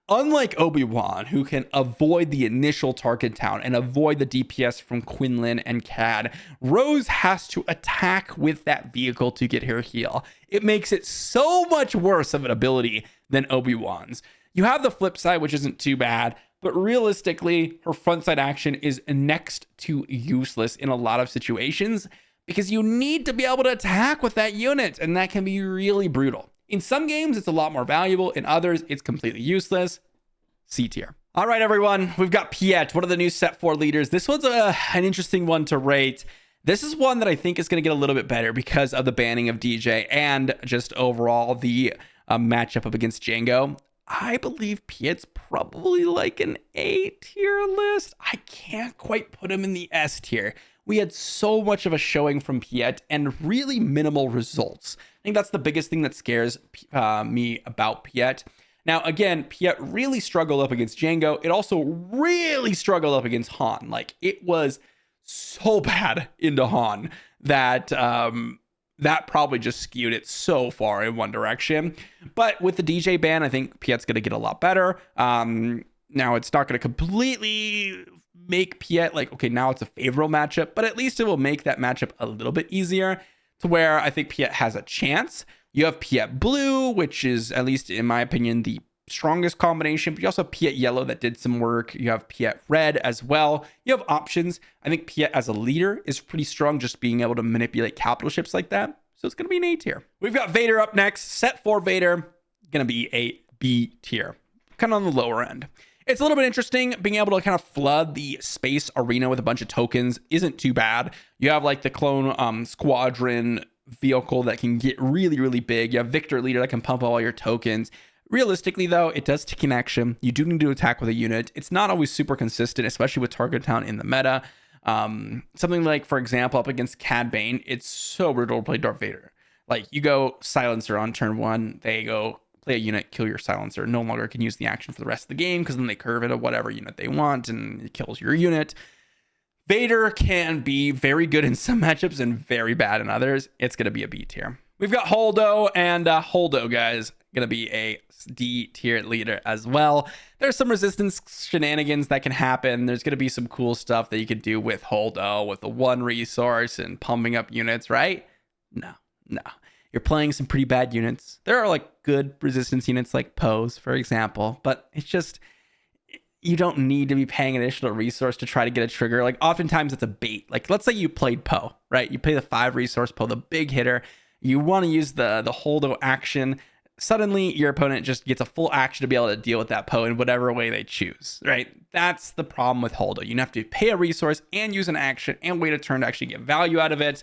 Unlike Obi-Wan, who can avoid the initial Tarkin Town and avoid the DPS from Quinlan and Cad, Rose has to attack with that vehicle to get her heal. It makes it so much worse of an ability than Obi-Wan's. You have the flip side, which isn't too bad, but realistically, her frontside action is next to useless in a lot of situations because you need to be able to attack with that unit, and that can be really brutal. In some games, it's a lot more valuable. In others, it's completely useless. C tier. All right, everyone. We've got Piett, one of the new set 4 leaders. This one's an interesting one to rate. This is one that I think is going to get a little bit better because of the banning of DJ and just overall the matchup up against Jango. I believe Piett's probably like an A tier list. I can't quite put him in the S tier. We had so much of a showing from Piett and really minimal results. I think that's the biggest thing that scares me about Piett. Now, again, Piett really struggled up against Jango. It also really struggled up against Han. Like, it was so bad into Han that that probably just skewed it so far in one direction. But with the DJ ban, I think Piett's going to get a lot better. Now, it's not going to completely make Piett like, okay, now it's a favorable matchup, but at least it will make that matchup a little bit easier to where I think Piett has a chance. You have Piett Blue, which is, at least in my opinion, the strongest combination, but you also have Piett Yellow that did some work. You have Piett Red as well. You have options. I think Piett as a leader is pretty strong, just being able to manipulate capital ships like that. So it's going to be an A tier. We've got Vader up next. Set 4 Vader, going to be a B tier, kind of on the lower end. It's a little bit interesting. Being able to kind of flood the space arena with a bunch of tokens isn't too bad. You have like the clone squadron vehicle that can get really, really big. You have Victor Leader that can pump all your tokens. Realistically, though, it does take an action. You do need to attack with a unit. It's not always super consistent, especially with target count in the meta. Something like, for example, up against Cad Bane, it's so brutal to play Darth Vader. Like, you go Silencer on turn 1, they go play a unit, kill your Silencer. No longer can use the action for the rest of the game because then they curve it to whatever unit they want and it kills your unit. Vader can be very good in some matchups and very bad in others. It's going to be a B tier. We've got Holdo, and Holdo, guys, going to be a D tier leader as well. There's some resistance shenanigans that can happen. There's going to be some cool stuff that you can do with Holdo, with the 1 resource and pumping up units, right? No. You're playing some pretty bad units. There are like good resistance units like Poe's, for example, but it's just, you don't need to be paying an additional resource to try to get a trigger. Like, oftentimes it's a bait. Like, let's say you played Poe, right? You play the 5 resource Poe, the big hitter. You want to use the Holdo action. Suddenly, your opponent just gets a full action to be able to deal with that Poe in whatever way they choose, right? That's the problem with Holdo. You have to pay a resource and use an action and wait a turn to actually get value out of it.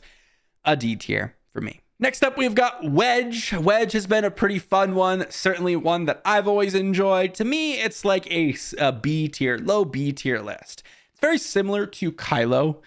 A D tier for me. Next up, we've got Wedge. Wedge has been a pretty fun one, certainly one that I've always enjoyed. To me, it's like a B tier, low B tier list. It's very similar to Kylo,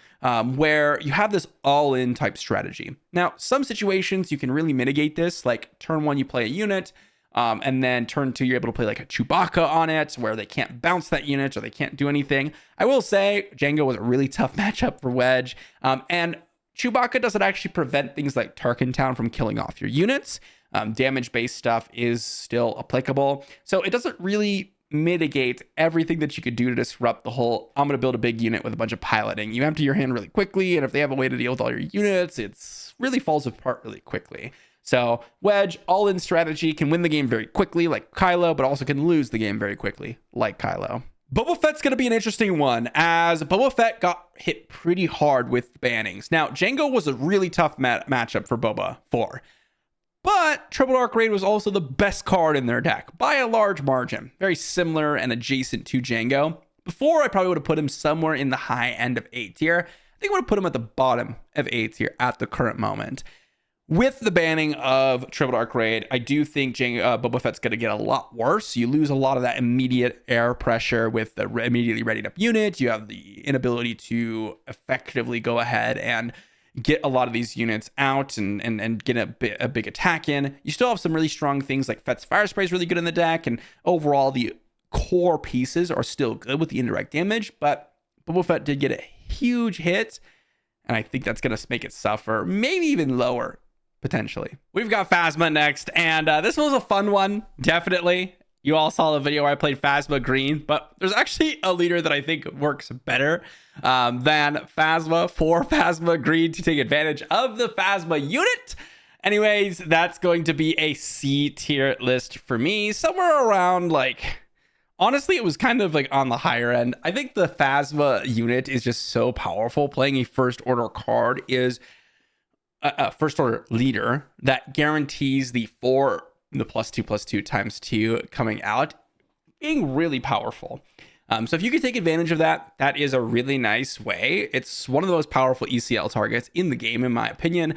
where you have this all-in type strategy. Now, some situations you can really mitigate this, like turn 1, you play a unit, and then turn 2, you're able to play like a Chewbacca on it, where they can't bounce that unit or they can't do anything. I will say, Jango was a really tough matchup for Wedge, and Chewbacca doesn't actually prevent things like Tarkin Town from killing off your units. Damage-based stuff is still applicable. So it doesn't really mitigate everything that you could do to disrupt the whole, I'm going to build a big unit with a bunch of piloting. You empty your hand really quickly, and if they have a way to deal with all your units, it's really falls apart really quickly. So Wedge, all-in strategy, can win the game very quickly like Kylo, but also can lose the game very quickly like Kylo. Boba Fett's going to be an interesting one, as Boba Fett got hit pretty hard with bannings. Now, Jango was a really tough matchup for Boba 4, but Triple Dark Raid was also the best card in their deck by a large margin. Very similar and adjacent to Jango. Before, I probably would have put him somewhere in the high end of A tier. I think I would have put him at the bottom of A tier at the current moment. With the banning of Triple Dark Raid, I do think Boba Fett's going to get a lot worse. You lose a lot of that immediate air pressure with the immediately readied up unit. You have the inability to effectively go ahead and get a lot of these units out and get a big attack in. You still have some really strong things like Fett's Fire Spray is really good in the deck, and overall the core pieces are still good with the indirect damage, but Boba Fett did get a huge hit, and I think that's going to make it suffer, maybe even lower. Potentially. We've got Phasma next, and this was a fun one, definitely. You all saw the video where I played Phasma green, but there's actually a leader that I think works better than Phasma for Phasma green to take advantage of the Phasma unit. Anyways, that's going to be a C tier list for me, somewhere around like, honestly, it was kind of like on the higher end. I think the Phasma unit is just so powerful. Playing a first order card is a first order leader that guarantees the +2/+2 times 2 coming out being really powerful. So if you could take advantage of that, that is a really nice way. It's one of the most powerful ECL targets in the game, in my opinion,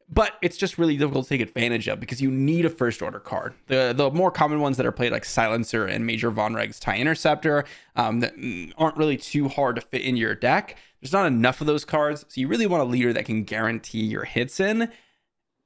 but it's just really difficult to take advantage of because you need a first order card. The more common ones that are played, like Silencer and Major Vonreg's TIE Interceptor, that aren't really too hard to fit in your deck. There's not enough of those cards, so you really want a leader that can guarantee your hits in,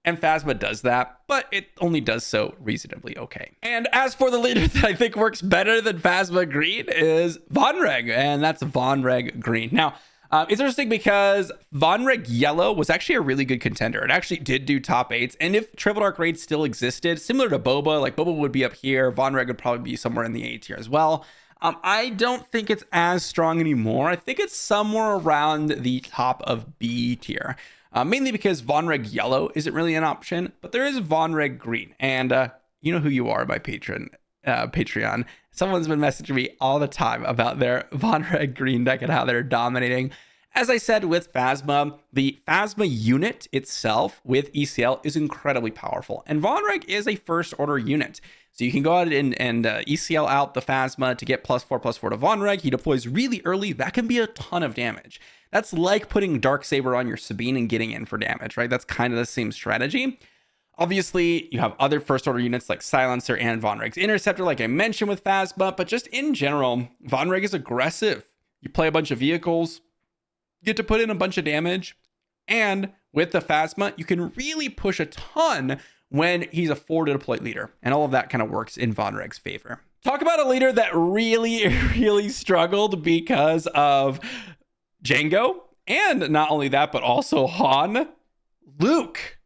and Phasma does that, but it only does so reasonably okay. And as for the leader that I think works better than Phasma green is Vonreg, and that's Vonreg green. Now, it's interesting because Vonreg yellow was actually a really good contender. It actually did do top 8s, and if Triple Dark Raid still existed, similar to Boba, like Boba would be up here, Vonreg would probably be somewhere in the A tier as well. I don't think it's as strong anymore. I think it's somewhere around the top of B tier, mainly because Vonreg yellow isn't really an option, but there is Vonreg green, and you know who you are, my Patreon. Someone's been messaging me all the time about their Vonreg green deck and how they're dominating. As I said with Phasma, the Phasma unit itself with ECL is incredibly powerful. And Vonreg is a first order unit. So you can go ahead and ECL out the Phasma to get +4/+4 to Vonreg. He deploys really early. That can be a ton of damage. That's like putting Darksaber on your Sabine and getting in for damage, right? That's kind of the same strategy. Obviously, you have other first order units like Silencer and Vonreg's Interceptor, like I mentioned with Phasma, but just in general, Vonreg is aggressive. You play a bunch of vehicles, get to put in a bunch of damage, and with the Phasma, you can really push a ton when he's a forward deploy leader, and all of that kind of works in Vonreg's favor. Talk about a leader that really struggled because of Jango, and not only that, but also Han. Luke.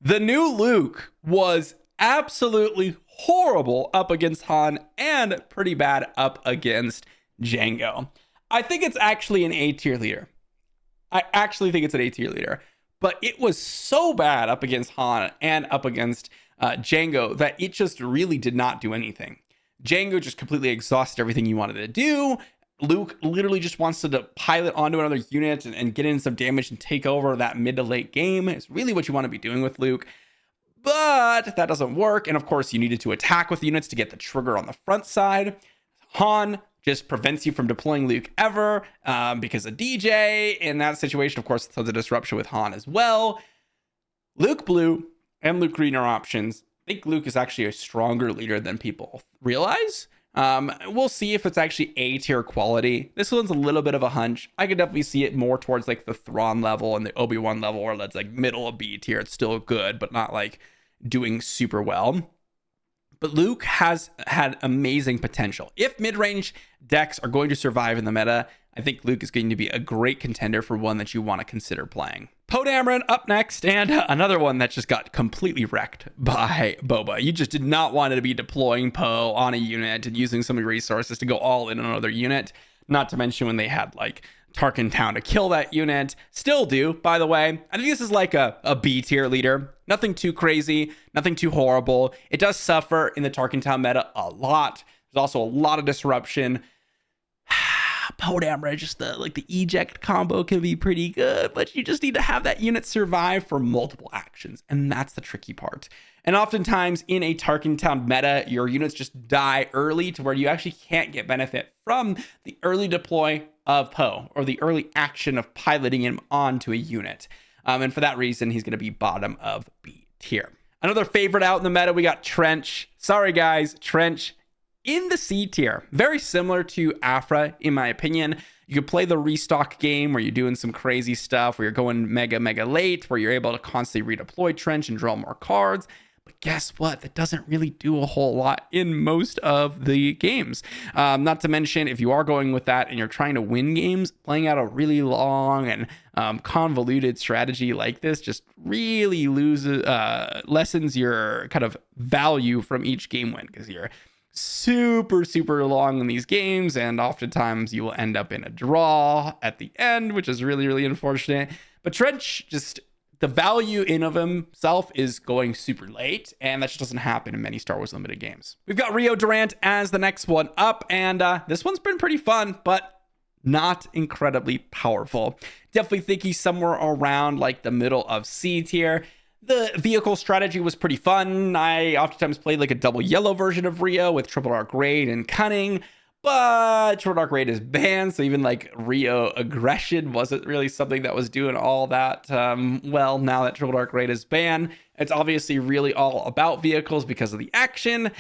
The new Luke was absolutely horrible up against Han and pretty bad up against Jango. I think it's actually an A tier leader. But it was so bad up against Han and up against Jango that it just really did not do anything. Jango just completely exhausted everything you wanted to do. Luke literally just wants to pilot onto another unit and get in some damage and take over that mid to late game. It's really what you want to be doing with Luke. But that doesn't work. And of course, you needed to attack with units to get the trigger on the front side. Han just prevents you from deploying Luke ever because of DJ. In that situation, of course, there's a disruption with Han as well. Luke Blue and Luke Green are options. I think Luke is actually a stronger leader than people realize. We'll see if it's actually A tier quality. This one's a little bit of a hunch. I could definitely see it more towards like the Thrawn level and the Obi-Wan level, or that's like middle of B tier. It's still good, but not like doing super well. But Luke has had amazing potential. If mid-range decks are going to survive in the meta, I think Luke is going to be a great contender for one that you want to consider playing. Poe Dameron up next, and another one that just got completely wrecked by Boba. You just did not want to be deploying Poe on a unit and using some of your resources to go all in on another unit. Not to mention when they had like Tarkin Town to kill that unit. Still do, by the way. I think this is like a B tier leader. Nothing too crazy, nothing too horrible. It does suffer in the Tarkin Town meta a lot. There's also a lot of disruption. Poe Dameron, just the eject combo can be pretty good, but you just need to have that unit survive for multiple actions, and that's the tricky part. And oftentimes in a Tarkin Town meta, your units just die early to where you actually can't get benefit from the early deploy of Poe or the early action of piloting him onto a unit. And for that reason, he's going to be bottom of B tier. Another favorite out in the meta, we got Trench. Sorry guys, Trench in the C tier. Very similar to Aphra, in my opinion. You could play the restock game where you're doing some crazy stuff, where you're going mega late, where you're able to constantly redeploy Trench and draw more cards. But guess what? That doesn't really do a whole lot in most of the games. Not to mention, if you are going with that and you're trying to win games, playing out a really long and convoluted strategy like this just really lessens your kind of value from each game win, because you're super long in these games, and oftentimes you will end up in a draw at the end, which is really unfortunate. But Trench, just the value in of himself is going super late, and that just doesn't happen in many Star Wars Limited games. We've got Rio Durant as the next one up, and this one's been pretty fun, but not incredibly powerful. Definitely think he's somewhere around like the middle of C tier. The vehicle strategy was pretty fun. I oftentimes played like a double yellow version of Rio with Triple Dark Raid and Cunning, but Triple Dark Raid is banned, so even like Rio Aggression wasn't really something that was doing all that well now that Triple Dark Raid is banned. It's obviously really all about vehicles because of the action.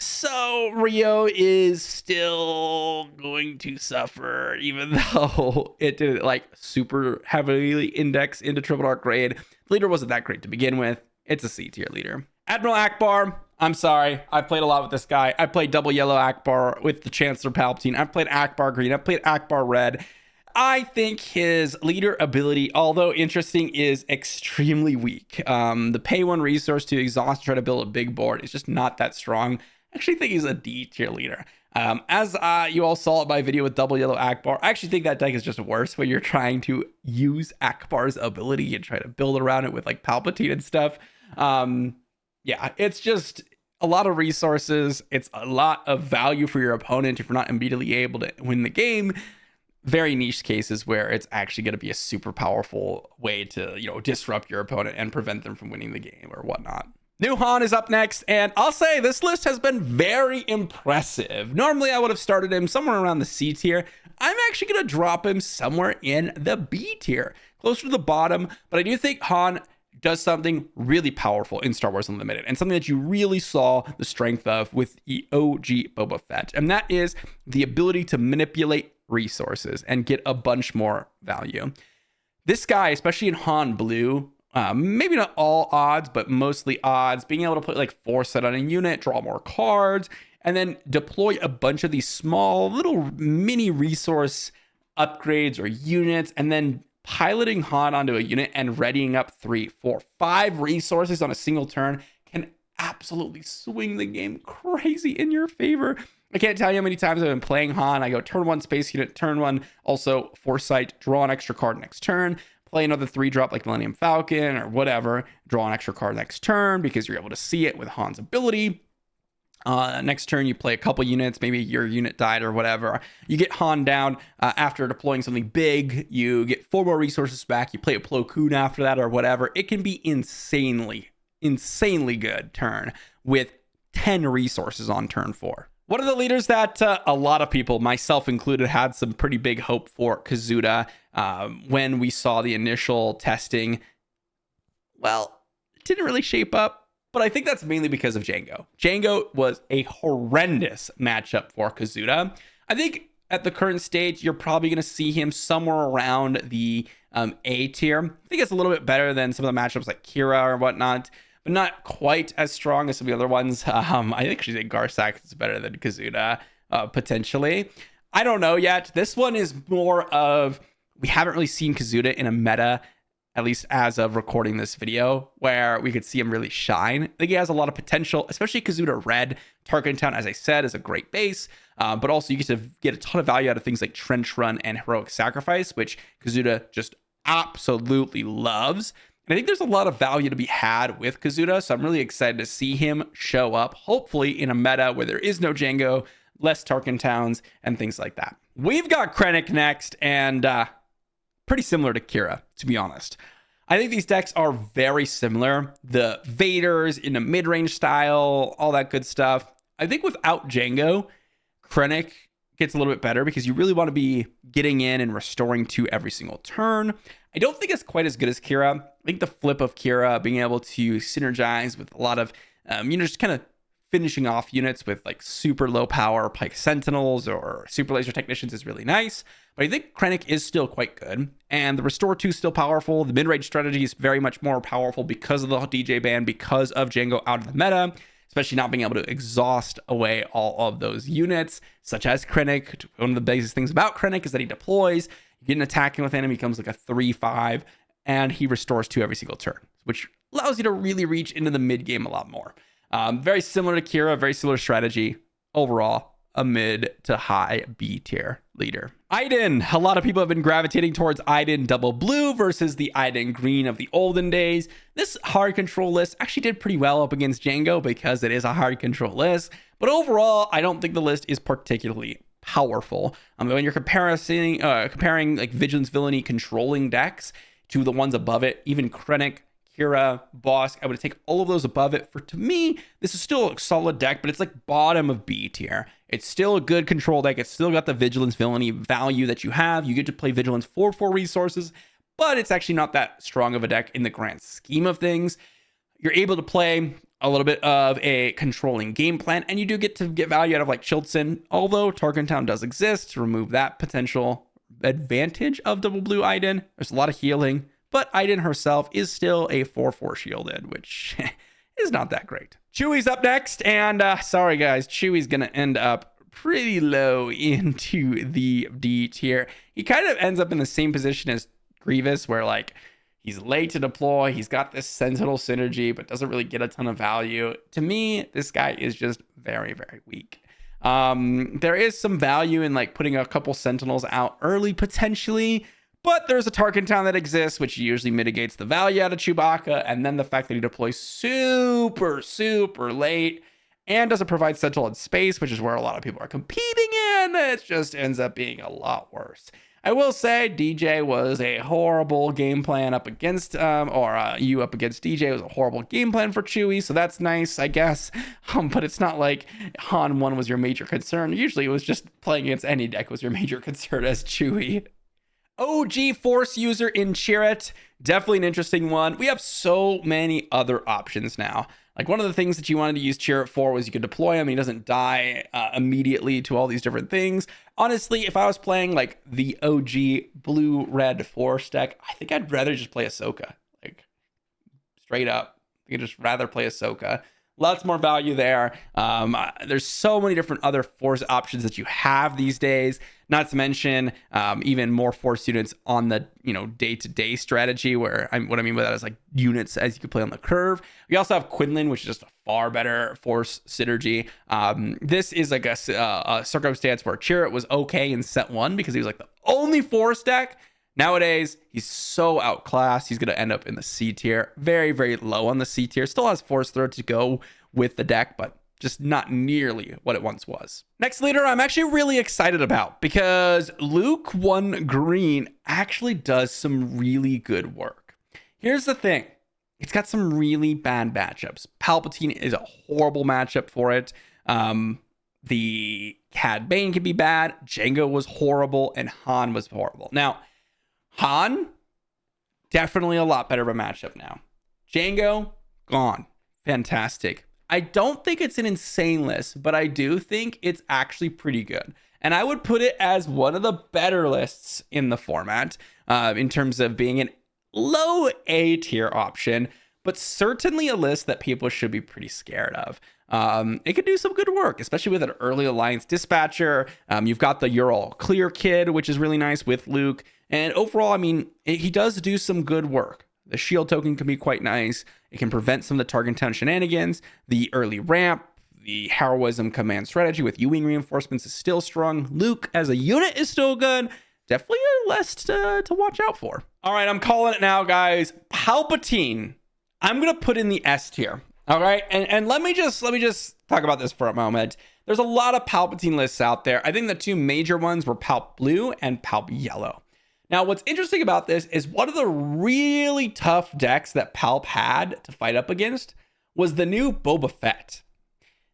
So Rio is still going to suffer, even though it didn't like super heavily index into Triple Dark Raid. The leader wasn't that great to begin with. It's a C tier leader. Admiral Ackbar, I'm sorry. I played a lot with this guy. I played double yellow Ackbar with the Chancellor Palpatine. I've played Ackbar green. I've played Ackbar red. I think his leader ability, although interesting, is extremely weak. The pay one resource to exhaust and try to build a big board is just not that strong. I actually think he's a D tier leader. As you all saw in my video with double yellow Ackbar, I actually think that deck is just worse when you're trying to use Ackbar's ability and try to build around it with like Palpatine and stuff. Yeah, it's just a lot of resources. It's a lot of value for your opponent if you're not immediately able to win the game. very niche cases where it's actually going to be a super powerful way to, disrupt your opponent and prevent them from winning the game or whatnot. New Han is up next, and I'll say this list has been very impressive. Normally, I would have started him somewhere around the C tier. I'm actually going to drop him somewhere in the B tier, closer to the bottom, but I do think Han does something really powerful in Star Wars Unlimited, and something that you really saw the strength of with the OG Boba Fett, and that is the ability to manipulate resources and get a bunch more value. This guy, especially in Han Blue, maybe not all odds, but mostly odds, being able to put like 4 set on a unit, draw more cards, and then deploy a bunch of these small little mini resource upgrades or units, and then piloting Han onto a unit and readying up 3, 4, 5 resources on a single turn can absolutely swing the game crazy in your favor. I can't tell you how many times I've been playing Han. I go turn 1 space unit, turn 1, also foresight, draw an extra card next turn, play another 3-drop like Millennium Falcon or whatever, draw an extra card next turn because you're able to see it with Han's ability. Next turn, you play a couple units, maybe your unit died or whatever. You get Han down after deploying something big. You get 4 more resources back. You play a Plo Koon after that or whatever. It can be insanely good turn with 10 resources on turn 4. One of the leaders that a lot of people, myself included, had some pretty big hope for, Kazuda, when we saw the initial testing. Well, it didn't really shape up. But I think that's mainly because of Jango. Jango was a horrendous matchup for Kazuda. I think at the current stage, you're probably going to see him somewhere around the A tier. I think it's a little bit better than some of the matchups like Qi'ra or whatnot, but not quite as strong as some of the other ones. I actually think Garsak is better than Kazuda, potentially. I don't know yet. This one is more of, we haven't really seen Kazuda in a meta, at least as of recording this video, where we could see him really shine. I think he has a lot of potential, especially Kazuda Red. Tarkin Town, as I said, is a great base, but also you get to get a ton of value out of things like Trench Run and Heroic Sacrifice, which Kazuda just absolutely loves. And I think there's a lot of value to be had with Kazuda, so I'm really excited to see him show up, hopefully in a meta where there is no Jango, less Tarkin Towns, and things like that. We've got Krennic next, and pretty similar to Qi'ra, to be honest. I think these decks are very similar. The Vaders in a mid-range style, all that good stuff. I think without Jango, Krennic gets a little bit better because you really want to be getting in and restoring 2 every single turn. I don't think it's quite as good as Qi'ra. I think the flip of Qi'ra, being able to synergize with a lot of, just kind of finishing off units with like super low power Pike Sentinels or Super Laser Technicians is really nice. But I think Krennic is still quite good. And the Restore 2 is still powerful. The mid-range strategy is very much more powerful because of the DJ ban, because of Jango out of the meta, especially not being able to exhaust away all of those units, such as Krennic. One of the biggest things about Krennic is that he deploys, you get an attacking with him, he becomes like a 3-5, and he restores 2 every single turn, which allows you to really reach into the mid-game a lot more. Very similar to Qi'ra, very similar strategy. Overall, a mid to high B tier leader. Iden. A lot of people have been gravitating towards Iden double blue versus the Iden green of the olden days. This hard control list actually did pretty well up against Jango because it is a hard control list. But overall, I don't think the list is particularly powerful. When you're comparing like Vigilance Villainy controlling decks to the ones above it, even Krennic, Qi'ra, Bossk, I would take all of those above it. To me, this is still a solid deck, but it's like bottom of B tier. It's still a good control deck. It's still got the Vigilance Villainy value that you have. You get to play Vigilance for 4 resources, but it's actually not that strong of a deck in the grand scheme of things. You're able to play a little bit of a controlling game plan, and you do get to get value out of like Chilton, although Tarkin Town does exist to remove that potential advantage of double blue Iden. There's a lot of healing. But Iden herself is still a 4/4 shielded, which is not that great. Chewie's up next, and sorry guys, Chewie's gonna end up pretty low into the D tier. He kind of ends up in the same position as Grievous, where like he's late to deploy, he's got this Sentinel synergy, but doesn't really get a ton of value. To me, this guy is just very, very weak. There is some value in like putting a couple Sentinels out early potentially, but there's a Tarkin Town that exists, which usually mitigates the value out of Chewbacca, and then the fact that he deploys super, super late and doesn't provide Sentinel in space, which is where a lot of people are competing in, it just ends up being a lot worse. I will say DJ was a horrible game plan up against, you up against DJ was a horrible game plan for Chewie, so that's nice, I guess. But it's not like Han 1 was your major concern. Usually it was just playing against any deck was your major concern as Chewie. OG Force user in Qi'ra, definitely an interesting one. We have so many other options now. Like one of the things that you wanted to use Qi'ra for was you could deploy him and he doesn't die immediately to all these different things. Honestly, if I was playing like the OG blue-red Force deck, I think I'd rather just play Ahsoka. Like straight up, you'd just rather play Ahsoka. Lots more value there. There's so many different other Force options that you have these days. Not to mention even more Force units on the day-to-day strategy. Where what I mean by that is like units as you can play on the curve. We also have Quinlan, which is just a far better Force synergy. This is like a circumstance where Qi'ra was okay in set 1 because he was like the only Force deck. Nowadays, he's so outclassed. He's going to end up in the C tier. Very, very low on the C tier. Still has Force Throw to go with the deck, but just not nearly what it once was. Next leader, I'm actually really excited about because Luke 1 Green actually does some really good work. Here's the thing. It's got some really bad matchups. Palpatine is a horrible matchup for it. The Cad Bane can be bad. Jango was horrible, and Han was horrible. Now, Han, definitely a lot better of a matchup now. Jango, gone. Fantastic. I don't think it's an insane list, but I do think it's actually pretty good. And I would put it as one of the better lists in the format in terms of being an low A tier option, but certainly a list that people should be pretty scared of. It could do some good work, especially with an early Alliance dispatcher. You've got the You're All Clear kid, which is really nice with Luke. And overall, I mean, he does do some good work. The shield token can be quite nice. It can prevent some of the Target Town shenanigans. The early ramp, the heroism command strategy with U-Wing reinforcements is still strong. Luke as a unit is still good. Definitely a list to watch out for. All right, I'm calling it now, guys. Palpatine, I'm going to put in the S tier. All right, and let me just talk about this for a moment. There's a lot of Palpatine lists out there. I think the two major ones were Palp Blue and Palp Yellow. Now, what's interesting about this is one of the really tough decks that Palp had to fight up against was the new Boba Fett.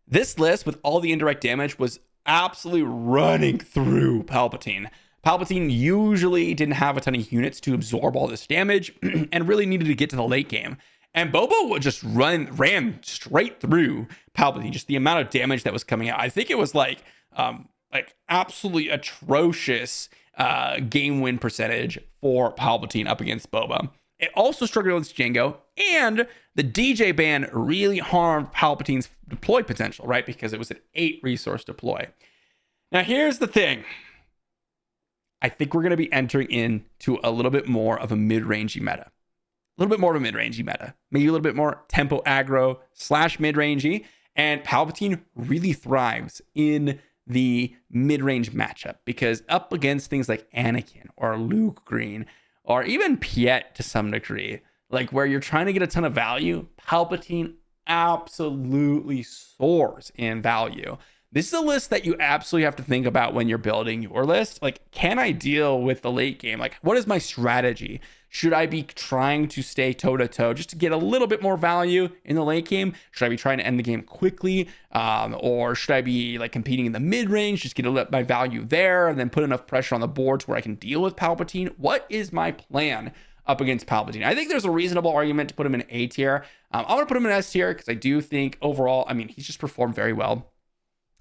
This list with all the indirect damage was absolutely running through Palpatine. Palpatine usually didn't have a ton of units to absorb all this damage and really needed to get to the late game. And Boba would just ran straight through Palpatine. Just the amount of damage that was coming out. I think it was like absolutely atrocious game win percentage for Palpatine up against Boba. It also struggled against Jango, and the DJ ban really harmed Palpatine's deploy potential, right? Because it was an 8 resource deploy. Now, here's the thing. I think we're going to be entering into a little bit more of a mid-rangey meta. A little bit more of a mid-rangey meta. Maybe a little bit more tempo aggro / mid-rangey. And Palpatine really thrives in the mid-range matchup because up against things like Anakin or Luke Green or even Piett to some degree, like where you're trying to get a ton of value, Palpatine absolutely soars in value. This is a list that you absolutely have to think about when you're building your list. Like, can I deal with the late game? Like, what is my strategy? Should I be trying to stay toe-to-toe just to get a little bit more value in the late game? Should I be trying to end the game quickly? Or should I be like competing in the mid-range, just get my value there and then put enough pressure on the boards where I can deal with Palpatine? What is my plan up against Palpatine? I think there's a reasonable argument to put him in A tier. I'm going to put him in S tier because I do think overall, I mean, he's just performed very well.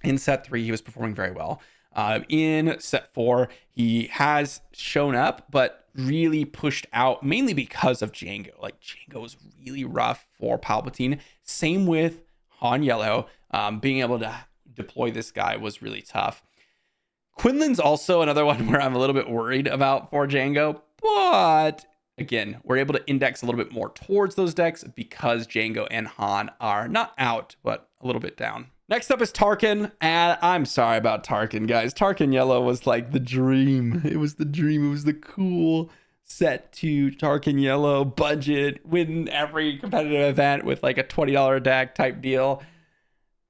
In set 3, he was performing very well. In set 4, he has shown up, but really pushed out mainly because of Jango. Like, Jango was really rough for Palpatine. Same with Han Yellow. Being able to deploy this guy was really tough. Quinlan's also another one where I'm a little bit worried about for Jango, but again, we're able to index a little bit more towards those decks because Jango and Han are not out, but a little bit down. Next up is Tarkin, and I'm sorry about Tarkin, guys. Tarkin Yellow was like the dream. It was the dream. It was the cool set to Tarkin Yellow budget, win every competitive event with like a $20 deck type deal.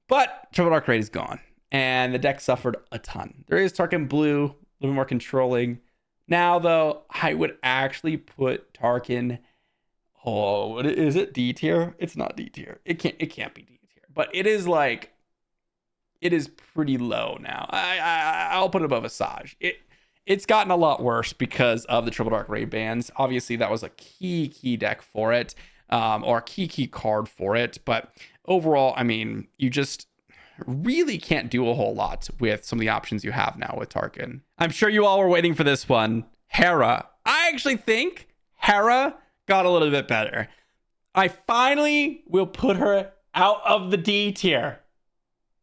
But Triple Dark Raid is gone, and the deck suffered a ton. There is Tarkin Blue, a little bit more controlling, Now, though, I would actually put Tarkin. Oh, is it D tier? It's not D tier. It can't be D tier. But it is like, it is pretty low now. I'll put it above Asajj. It's gotten a lot worse because of the triple dark ray bands. Obviously, that was a key deck for it, or a key card for it. But overall, I mean, you just really can't do a whole lot with some of the options you have now with Tarkin. I'm sure you all were waiting for this one. Hera. I actually think Hera got a little bit better. I finally will put her out of the D tier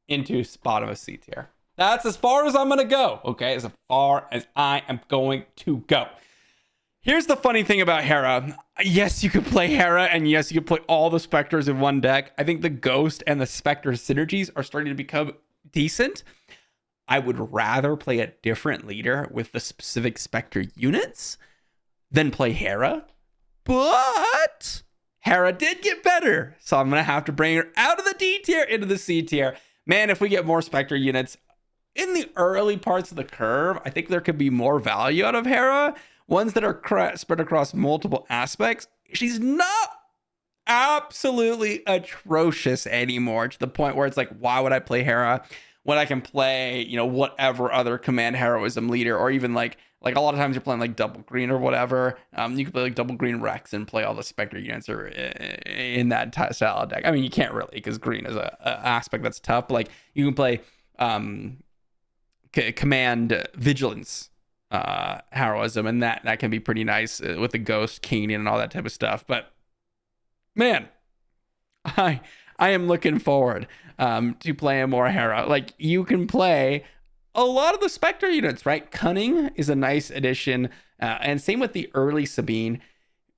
into spot of a C tier. That's as far as I'm going to go, okay? As far as I am going to go. Here's the funny thing about Hera. Yes, you could play Hera, and yes, you could play all the Spectres in one deck. I think the Ghost and the Spectre synergies are starting to become decent. I would rather play a different leader with the specific Spectre units than play Hera. But Hera did get better, so I'm going to have to bring her out of the D tier into the C tier. Man, if we get more Spectre units in the early parts of the curve, I think there could be more value out of Hera. Ones that are spread across multiple aspects. She's not absolutely atrocious anymore, to the point where it's like, why would I play Hera when I can play, whatever other command heroism leader, or even like a lot of times you're playing like double green or whatever. You can play like double green Rex and play all the Spectre units or in that style of deck. I mean, you can't really, because green is a aspect that's tough. But like you can play command vigilance heroism, and that can be pretty nice with the Ghost, Kanan, and all that type of stuff. But man, I am looking forward to playing more Hera. Like, you can play a lot of the Spectre units, right? Cunning is a nice addition, and same with the early Sabine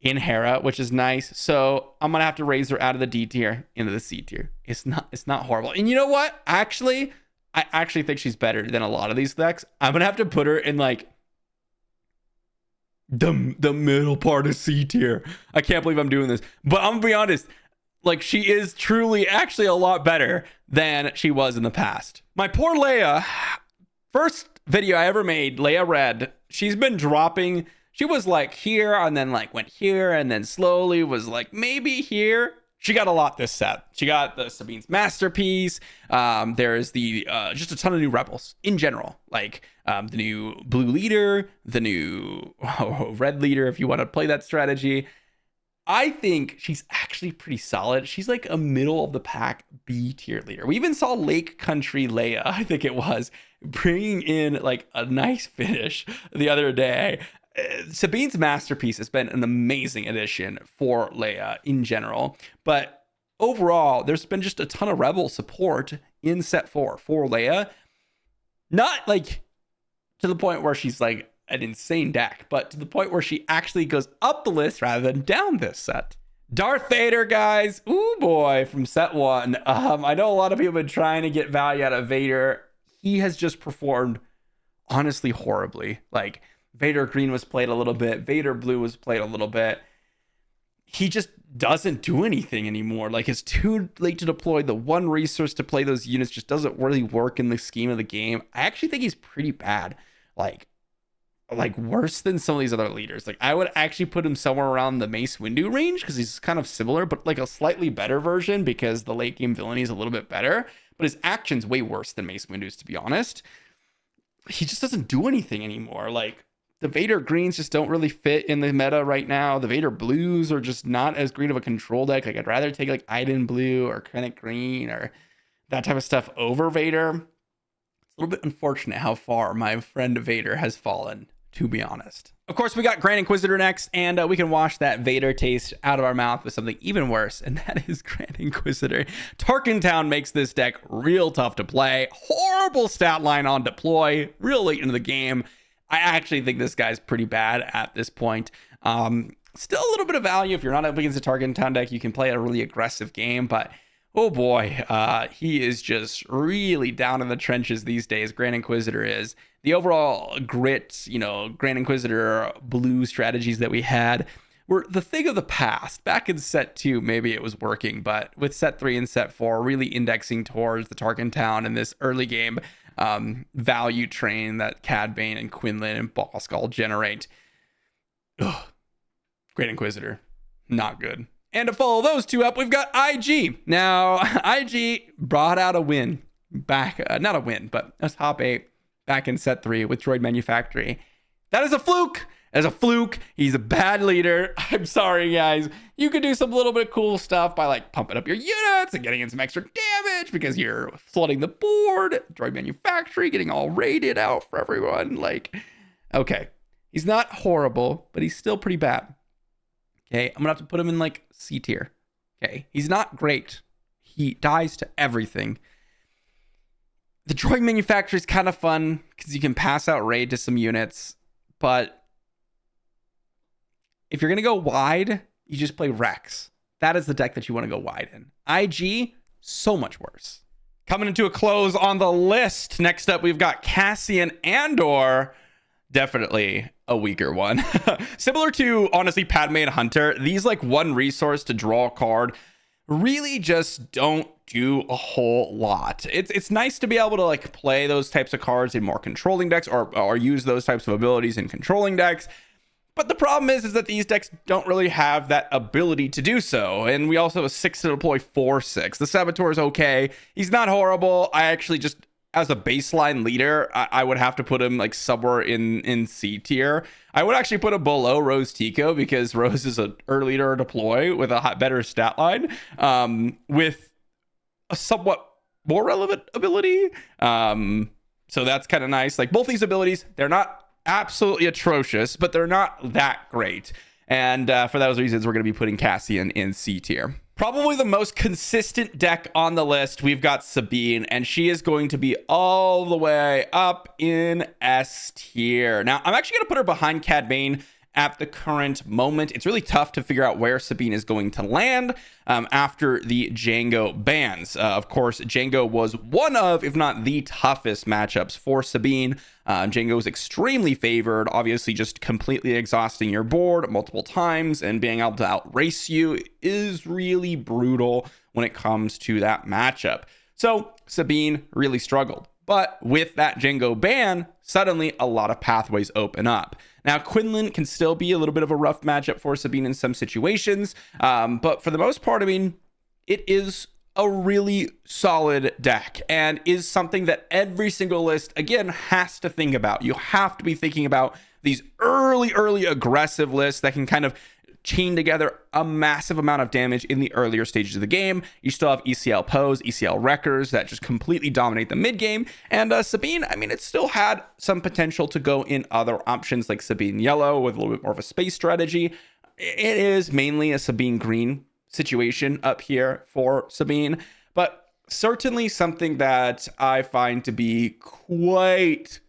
in Hera, which is nice. So I'm gonna have to raise her out of the D tier into the C tier. It's not horrible. And you know what? I actually think she's better than a lot of these decks. I'm gonna have to put her in like the middle part of C tier. I can't believe I'm doing this, but I'm gonna be honest. Like, she is truly actually a lot better than she was in the past. My poor Leia. First video I ever made, Leia Red, she's been dropping. She was like here, and then like went here, and then slowly was like maybe here. She got a lot this set. She got the Sabine's Masterpiece. There's the just a ton of new rebels in general, like the new blue leader, the new red leader, if you want to play that strategy. I think she's actually pretty solid. She's like a middle of the pack B tier leader. We even saw Lake Country Leia, I think it was, bringing in like a nice finish the other day. Sabine's Masterpiece has been an amazing addition for Leia in general, but overall, there's been just a ton of Rebel support in set 4 for Leia. Not like to the point where she's like an insane deck, but to the point where she actually goes up the list rather than down this set. Darth Vader, guys. Ooh boy, from set 1. I know a lot of people have been trying to get value out of Vader. He has just performed honestly horribly. Like, Vader Green was played a little bit. Vader Blue was played a little bit. He just doesn't do anything anymore. Like, it's too late to deploy. The one resource to play those units just doesn't really work in the scheme of the game. I actually think he's pretty bad. Like worse than some of these other leaders. Like, I would actually put him somewhere around the Mace Windu range, because he's kind of similar, but like a slightly better version, because the late game villainy is a little bit better, but his action's way worse than Mace Windu's, to be honest. He just doesn't do anything anymore. Like, the Vader Greens just don't really fit in the meta right now. The Vader Blues are just not as great of a control deck. Like, I'd rather take like Iden Blue or Krennic Green or that type of stuff over Vader. It's a little bit unfortunate how far my friend Vader has fallen, to be honest. Of course, we got Grand Inquisitor next, and we can wash that Vader taste out of our mouth with something even worse, and that is Grand Inquisitor. Tarkin Town makes this deck real tough to play. Horrible stat line on deploy, real late into the game. I actually think this guy's pretty bad at this point. Still a little bit of value. If you're not up against a Tarkin Town deck, you can play a really aggressive game, but oh boy, he is just really down in the trenches these days. Grand Inquisitor is. The overall grit, Grand Inquisitor blue strategies that we had were the thing of the past. Back in set 2, maybe it was working, but with set 3 and set 4, really indexing towards the Tarkin Town in this early game, value train that Cad Bane and Quinlan and Bossk all generate. Ugh. Great Inquisitor. Not good. And to follow those two up, we've got IG. Now, IG brought out a win back, not a win, but a top 8 back in set 3 with Droid Manufactory. That is a fluke. As a fluke, he's a bad leader. I'm sorry, guys. You could do some little bit of cool stuff by like pumping up your units and getting in some extra damage because you're flooding the board. Droid Manufactory getting all rated out for everyone. Like, okay, he's not horrible, but he's still pretty bad. Okay, I'm gonna have to put him in like C tier. Okay, he's not great. He dies to everything. The Droid Manufacturer is kind of fun because you can pass out raid to some units, but if you're gonna go wide, you just play Rex. That is the deck that you want to go wide in. IG, so much worse. Coming into a close on the list. Next up, we've got Cassian Andor. Definitely a weaker one. Similar to, honestly, Padme and Hunter, these like one resource to draw a card really just don't do a whole lot. It's nice to be able to like play those types of cards in more controlling decks or use those types of abilities in controlling decks. But the problem is that these decks don't really have that ability to do so. And we also have a 6 to deploy 4/6. The Saboteur is okay. He's not horrible. I actually just, as a baseline leader, I would have to put him like somewhere in C tier. I would actually put him below Rose Tico because Rose is an earlier deploy with a better stat line, with a somewhat more relevant ability. So that's kind of nice. Like both these abilities, they're not absolutely atrocious, but they're not that great. And for those reasons, we're going to be putting Cassian in C tier. Probably the most consistent deck on the list, we've got Sabine, and she is going to be all the way up in S tier. Now, I'm actually going to put her behind Cad Bane at the current moment. It's really tough to figure out where Sabine is going to land after the Jango bans. Of course, Jango was one of, if not the toughest matchups for Sabine. Jango is extremely favored, obviously just completely exhausting your board multiple times and being able to outrace you is really brutal when it comes to that matchup. So Sabine really struggled. But with that Jango ban, suddenly a lot of pathways open up. Now, Quinlan can still be a little bit of a rough matchup for Sabine in some situations. But for the most part, I mean, it is a really solid deck and is something that every single list, again, has to think about. You have to be thinking about these early aggressive lists that can kind of chain together a massive amount of damage in the earlier stages of the game. You still have ECL Pose, ECL Wreckers that just completely dominate the mid game. And Sabine, I mean, it still had some potential to go in other options like Sabine Yellow with a little bit more of a space strategy. It is mainly a Sabine Green situation up here for Sabine, but certainly something that I find to be quite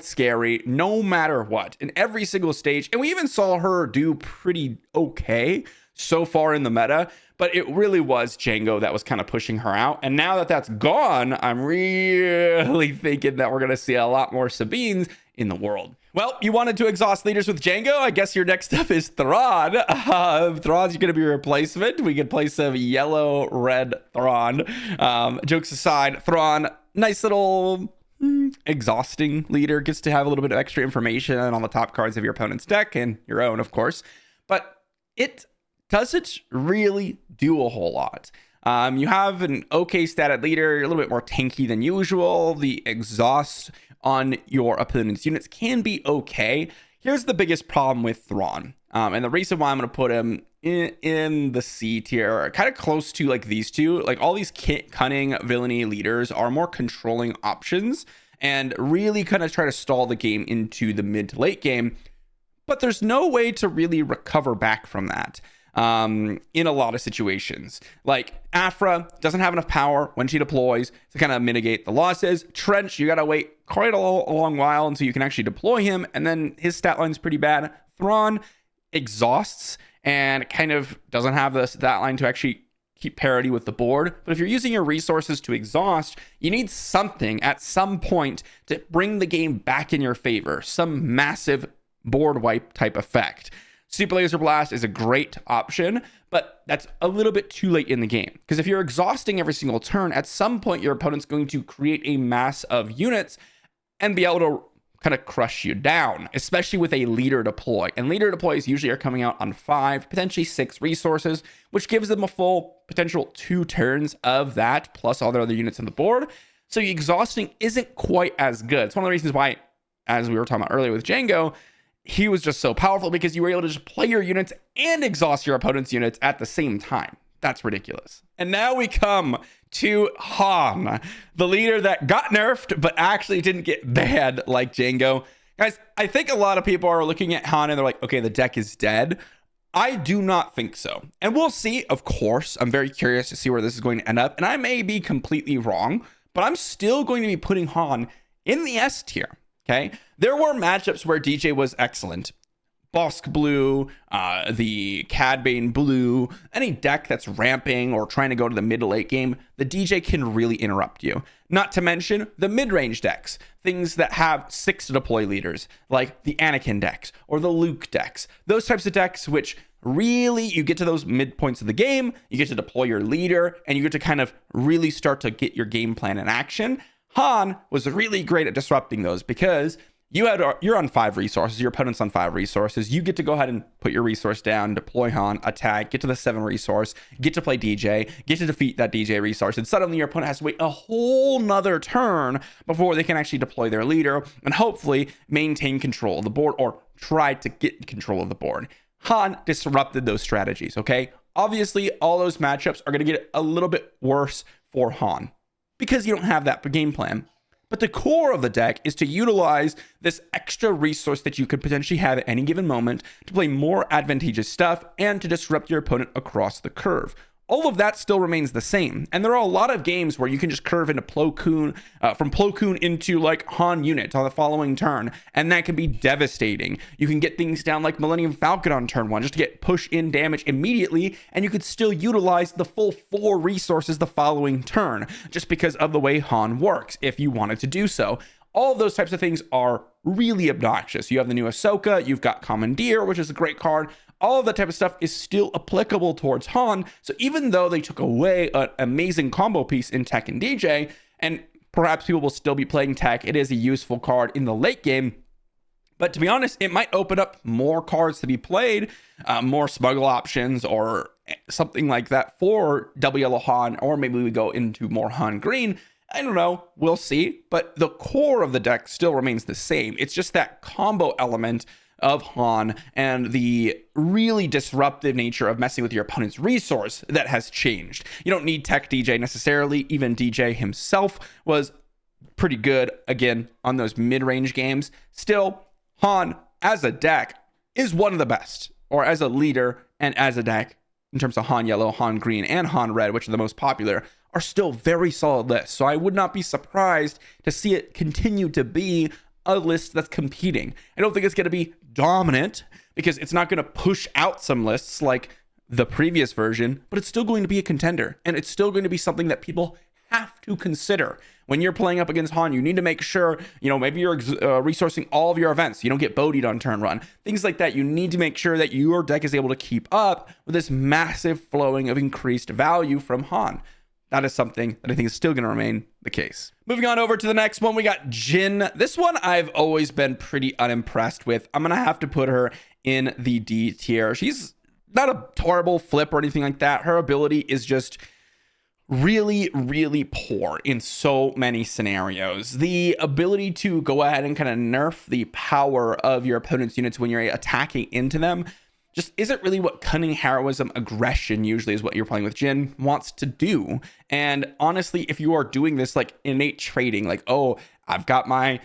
scary no matter what in every single stage. And we even saw her do pretty okay so far in the meta, but it really was Jango that was kind of pushing her out. And now that that's gone, I'm really thinking that we're going to see a lot more Sabines in the world. Well, you wanted to exhaust leaders with Jango. I guess your next step is Thrawn. Thrawn's going to be a replacement. We could play some yellow-red Thrawn. Jokes aside, Thrawn, nice little exhausting leader, gets to have a little bit of extra information on the top cards of your opponent's deck and your own, of course. But it doesn't really do a whole lot. You have an okay statted leader, you're a little bit more tanky than usual. The exhaust on your opponent's units can be okay. Here's the biggest problem with Thrawn, and the reason why I'm going to put him in the C tier, kind of close to like these two. Like all these cunning villainy leaders are more controlling options and really kind of try to stall the game into the mid to late game, but there's no way to really recover back from that in a lot of situations. Like Aphra doesn't have enough power when she deploys to kind of mitigate the losses. Trench, you gotta wait quite a long while until you can actually deploy him, and then his stat line's pretty bad. Thrawn exhausts and kind of doesn't have the stat line to actually keep parity with the board. But if you're using your resources to exhaust, you need something at some point to bring the game back in your favor, some massive board wipe type effect. Super Laser Blast is a great option, but that's a little bit too late in the game. Because if you're exhausting every single turn, at some point your opponent's going to create a mass of units and be able to kind of crush you down, especially with a leader deploy. And leader deploys usually are coming out on 5, potentially 6 resources, which gives them a full potential 2 turns of that, plus all their other units on the board. So exhausting isn't quite as good. It's one of the reasons why, as we were talking about earlier with Django, he was just so powerful, because you were able to just play your units and exhaust your opponent's units at the same time. That's ridiculous. And now we come to Han, the leader that got nerfed, but actually didn't get bad like Django. Guys, I think a lot of people are looking at Han and they're like, okay, the deck is dead. I do not think so. And we'll see, of course. I'm very curious to see where this is going to end up. And I may be completely wrong, but I'm still going to be putting Han in the S tier. Okay, there were matchups where DJ was excellent. Bossk blue, the Cad Bane blue, any deck that's ramping or trying to go to the mid to late game, the DJ can really interrupt you. Not to mention the mid-range decks, things that have 6 deploy leaders, like the Anakin decks or the Luke decks. Those types of decks which really, you get to those midpoints of the game, you get to deploy your leader, and you get to kind of really start to get your game plan in action. Han was really great at disrupting those, because you're on 5 resources, your opponent's on 5 resources. You get to go ahead and put your resource down, deploy Han, attack, get to the 7 resource, get to play DJ, get to defeat that DJ resource, and suddenly your opponent has to wait a whole nother turn before they can actually deploy their leader and hopefully maintain control of the board, or try to get control of the board. Han disrupted those strategies, okay? Obviously, all those matchups are going to get a little bit worse for Han, because you don't have that game plan. But the core of the deck is to utilize this extra resource that you could potentially have at any given moment to play more advantageous stuff and to disrupt your opponent across the curve. All of that still remains the same. And there are a lot of games where you can just curve into Plo Koon, from Plo Koon into like Han unit on the following turn, and that can be devastating. You can get things down like Millennium Falcon on turn 1 just to get push in damage immediately, and you could still utilize the full 4 resources the following turn, just because of the way Han works, if you wanted to do so. All of those types of things are really obnoxious. You have the new Ahsoka, you've got Commandeer, which is a great card. All of that type of stuff is still applicable towards Han. So even though they took away an amazing combo piece in Tech and DJ, and perhaps people will still be playing Tech, it is a useful card in the late game. But to be honest, it might open up more cards to be played, more smuggle options or something like that for Double Yellow Han, or maybe we go into more Han Green. I don't know. We'll see. But the core of the deck still remains the same. It's just that combo element of Han and the really disruptive nature of messing with your opponent's resource that has changed. You don't need Tech DJ necessarily. Even DJ himself was pretty good, again, on those mid-range games. Still, Han, as a deck, is one of the best, or as a leader and as a deck, in terms of Han Yellow, Han Green, and Han Red, which are the most popular, are still very solid lists. So I would not be surprised to see it continue to be a list that's competing. I don't think it's going to be dominant, because it's not going to push out some lists like the previous version, but it's still going to be a contender, and it's still going to be something that people have to consider. When you're playing up against Han, you need to make sure, maybe you're resourcing all of your events. You don't get bodied on turn 1. Things like that. You need to make sure that your deck is able to keep up with this massive flowing of increased value from Han. That is something that I think is still going to remain the case. Moving on over to the next one, we got Jin. This one I've always been pretty unimpressed with. I'm going to have to put her in the D tier. She's not a horrible flip or anything like that. Her ability is just really, really poor in so many scenarios. The ability to go ahead and kind of nerf the power of your opponent's units when you're attacking into them just isn't really what cunning heroism aggression usually is what you're playing with Jin wants to do. And honestly, if you are doing this like innate trading, like, oh, I've got my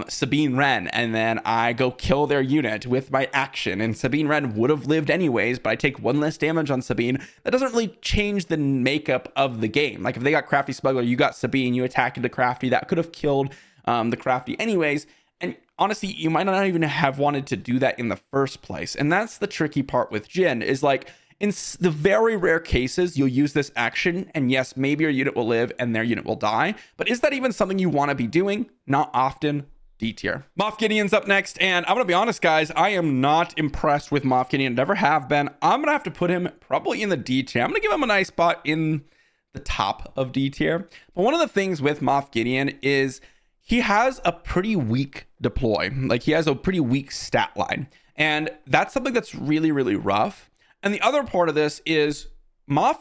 Sabine Wren, and then I go kill their unit with my action, and Sabine Wren would have lived anyways, but I take 1 less damage on Sabine. That doesn't really change the makeup of the game. Like if they got Crafty Smuggler, you got Sabine, you attacked the Crafty, that could have killed the Crafty anyways. And honestly, you might not even have wanted to do that in the first place. And that's the tricky part with Jin, is like, in the very rare cases, you'll use this action, and yes, maybe your unit will live and their unit will die. But is that even something you want to be doing? Not often. D tier. Moff Gideon's up next, and I'm gonna be honest, guys, I am not impressed with Moff Gideon. Never have been. I'm gonna have to put him probably in the D tier. I'm gonna give him a nice spot in the top of D tier. But one of the things with Moff Gideon is he has a pretty weak deploy. Like, he has a pretty weak stat line, and that's something that's really, really rough. And the other part of this is Moff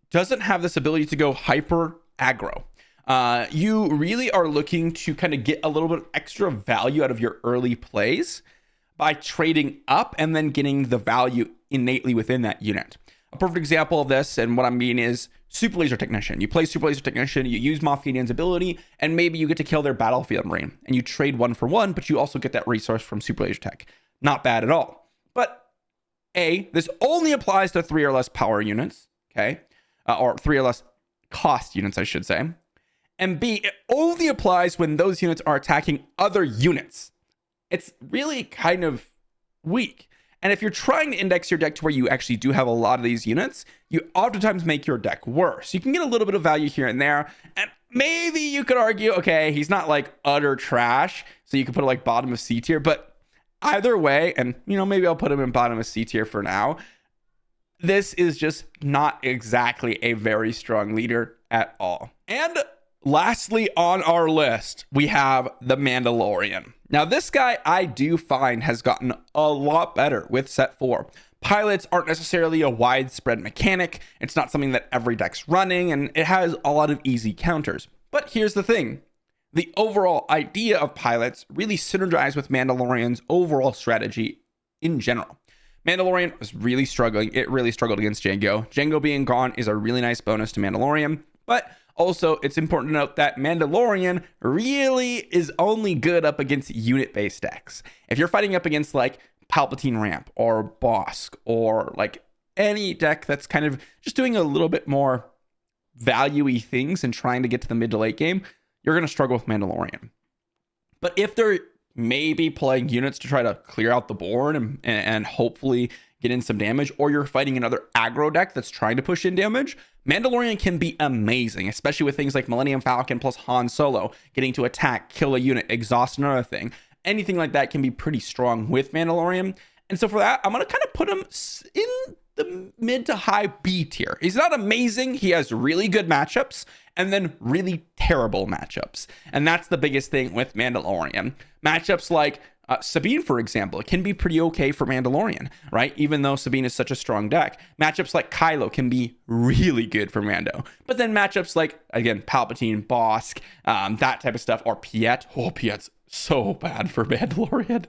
doesn't have this ability to go hyper aggro. You really are looking to kind of get a little bit of extra value out of your early plays by trading up and then getting the value innately within that unit. A perfect example of this, and what I mean, is Super Laser Technician. You play Super Laser Technician, you use Moff Gideon's ability, and maybe you get to kill their battlefield marine, and you trade 1 for 1, but you also get that resource from Super Laser Tech. Not bad at all. But A, this only applies to 3 or less power units, okay? Or 3 or less cost units, I should say. And B, it only applies when those units are attacking other units. It's really kind of weak. And if you're trying to index your deck to where you actually do have a lot of these units, you oftentimes make your deck worse. You can get a little bit of value here and there. And maybe you could argue, okay, he's not like utter trash, so you could put it like bottom of C tier. But either way, and maybe I'll put him in bottom of C tier for now, this is just not exactly a very strong leader at all. And lastly on our list, we have the Mandalorian. Now, this guy I do find has gotten a lot better with set 4. Pilots aren't necessarily a widespread mechanic. It's not something that every deck's running, and it has a lot of easy counters. But here's the thing. The overall idea of pilots really synergize with Mandalorian's overall strategy in general. Mandalorian was really struggling. It really struggled against Jango. Jango being gone is a really nice bonus to Mandalorian, but also, it's important to note that Mandalorian really is only good up against unit-based decks. If you're fighting up against like Palpatine Ramp or Bossk or like any deck that's kind of just doing a little bit more value-y things and trying to get to the mid to late game, you're going to struggle with Mandalorian. But if they're maybe playing units to try to clear out the board and hopefully get in some damage, or you're fighting another aggro deck that's trying to push in damage, Mandalorian can be amazing, especially with things like Millennium Falcon plus Han Solo, getting to attack, kill a unit, exhaust another thing. Anything like that can be pretty strong with Mandalorian. And so for that, I'm going to kind of put him in the mid to high B tier. He's not amazing. He has really good matchups and then really terrible matchups. And that's the biggest thing with Mandalorian. Matchups like Sabine, for example, can be pretty okay for Mandalorian, right? Even though Sabine is such a strong deck. Matchups like Kylo can be really good for Mando. But then matchups like, again, Palpatine, Bossk, that type of stuff, or Piett. Oh, Piett's so bad for Mandalorian.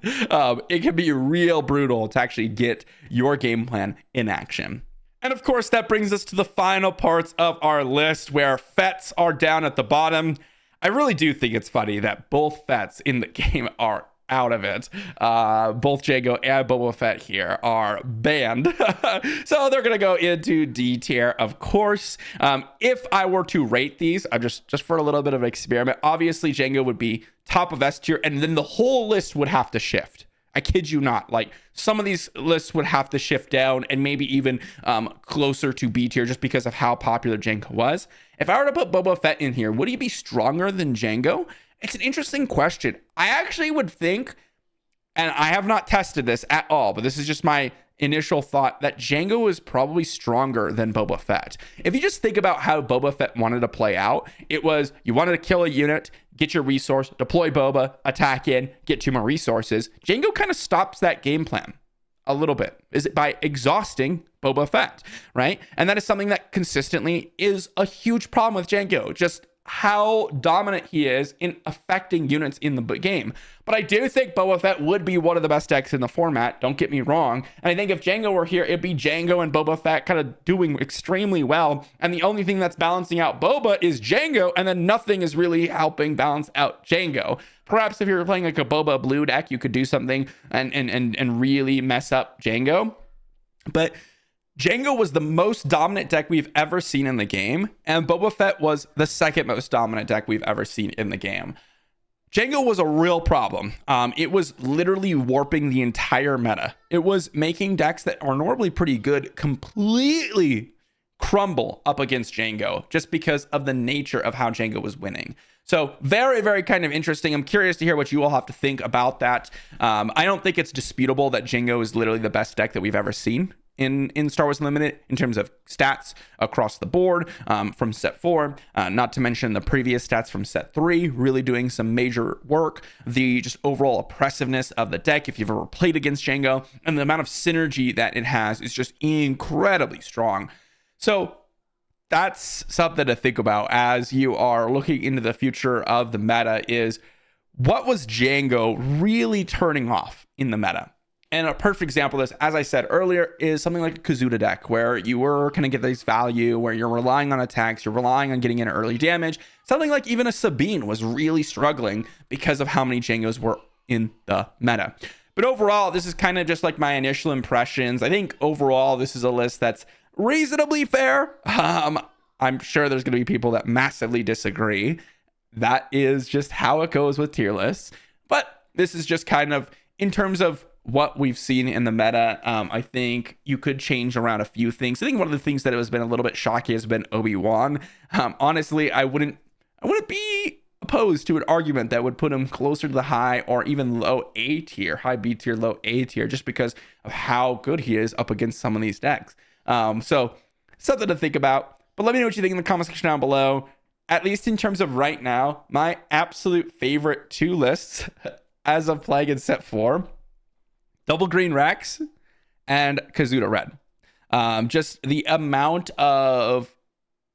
It can be real brutal to actually get your game plan in action. And of course, that brings us to the final parts of our list where Fets are down at the bottom. I really do think it's funny that both Fets in the game are out of it. Both Jango and Boba Fett here are banned. So they're going to go into D tier, of course. If I were to rate these, I'm just for a little bit of an experiment, obviously Jango would be top of S tier, and then the whole list would have to shift. I kid you not. Like, some of these lists would have to shift down and maybe even closer to B tier just because of how popular Jango was. If I were to put Boba Fett in here, would he be stronger than Jango? It's an interesting question. I actually would think, and I have not tested this at all, but this is just my initial thought, that Jango is probably stronger than Boba Fett. If you just think about how Boba Fett wanted to play out, it was you wanted to kill a unit, get your resource, deploy Boba, attack in, get 2 more resources. Jango kind of stops that game plan a little bit. Is it by exhausting Boba Fett, right? And that is something that consistently is a huge problem with Jango. Just how dominant he is in affecting units in the game. But I do think Boba Fett would be one of the best decks in the format, don't get me wrong. And I think if Jango were here, it'd be Jango and Boba Fett kind of doing extremely well. And the only thing that's balancing out Boba is Jango, and then nothing is really helping balance out Jango. Perhaps if you're playing like a Boba blue deck, you could do something and really mess up Jango. But Jango was the most dominant deck we've ever seen in the game, and Boba Fett was the second most dominant deck we've ever seen in the game. Jango was a real problem. It was literally warping the entire meta. It was making decks that are normally pretty good completely crumble up against Jango just because of the nature of how Jango was winning. So very, very kind of interesting. I'm curious to hear what you all have to think about that. I don't think it's disputable that Jango is literally the best deck that we've ever seen in Star Wars Unlimited in terms of stats across the board from set 4, not to mention the previous stats from set 3 really doing some major work. The just overall oppressiveness of the deck if you've ever played against Jango, and the amount of synergy that it has is just incredibly strong. So that's something to think about as you are looking into the future of the meta. Is what was Jango really turning off in the meta? And a perfect example of this, as I said earlier, is something like a Kazuda deck, where you were going to get this value, where you're relying on attacks, you're relying on getting in early damage. Something like even a Sabine was really struggling because of how many Jangos were in the meta. But overall, this is kind of just like my initial impressions. I think overall, this is a list that's reasonably fair. I'm sure there's going to be people that massively disagree. That is just how it goes with tier lists. But this is just kind of in terms of what we've seen in the meta. I think you could change around a few things. I think one of the things that has been a little bit shocking has been Obi-Wan. Honestly, I wouldn't be opposed to an argument that would put him closer to the high or even low A tier, high B tier, low A tier, just because of how good he is up against some of these decks. So something to think about. But let me know what you think in the comment section down below. At least in terms of right now, my absolute favorite 2 lists as of playing in set 4. Double Green Rex and Kazuda Red. Just the amount of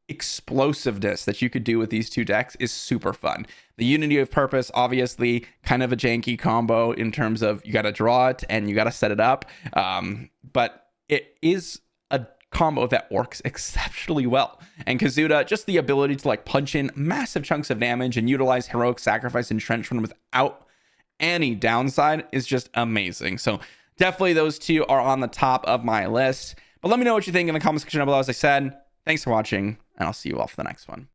explosiveness that you could do with these 2 decks is super fun. The Unity of Purpose, obviously, kind of a janky combo in terms of you got to draw it and you got to set it up. But it is a combo that works exceptionally well. And Kazuda, just the ability to like punch in massive chunks of damage and utilize Heroic Sacrifice and Entrenchment without any downside is just amazing. So definitely those 2 are on the top of my list. But let me know what you think in the comment section down below. As I said, thanks for watching, and I'll see you all for the next one.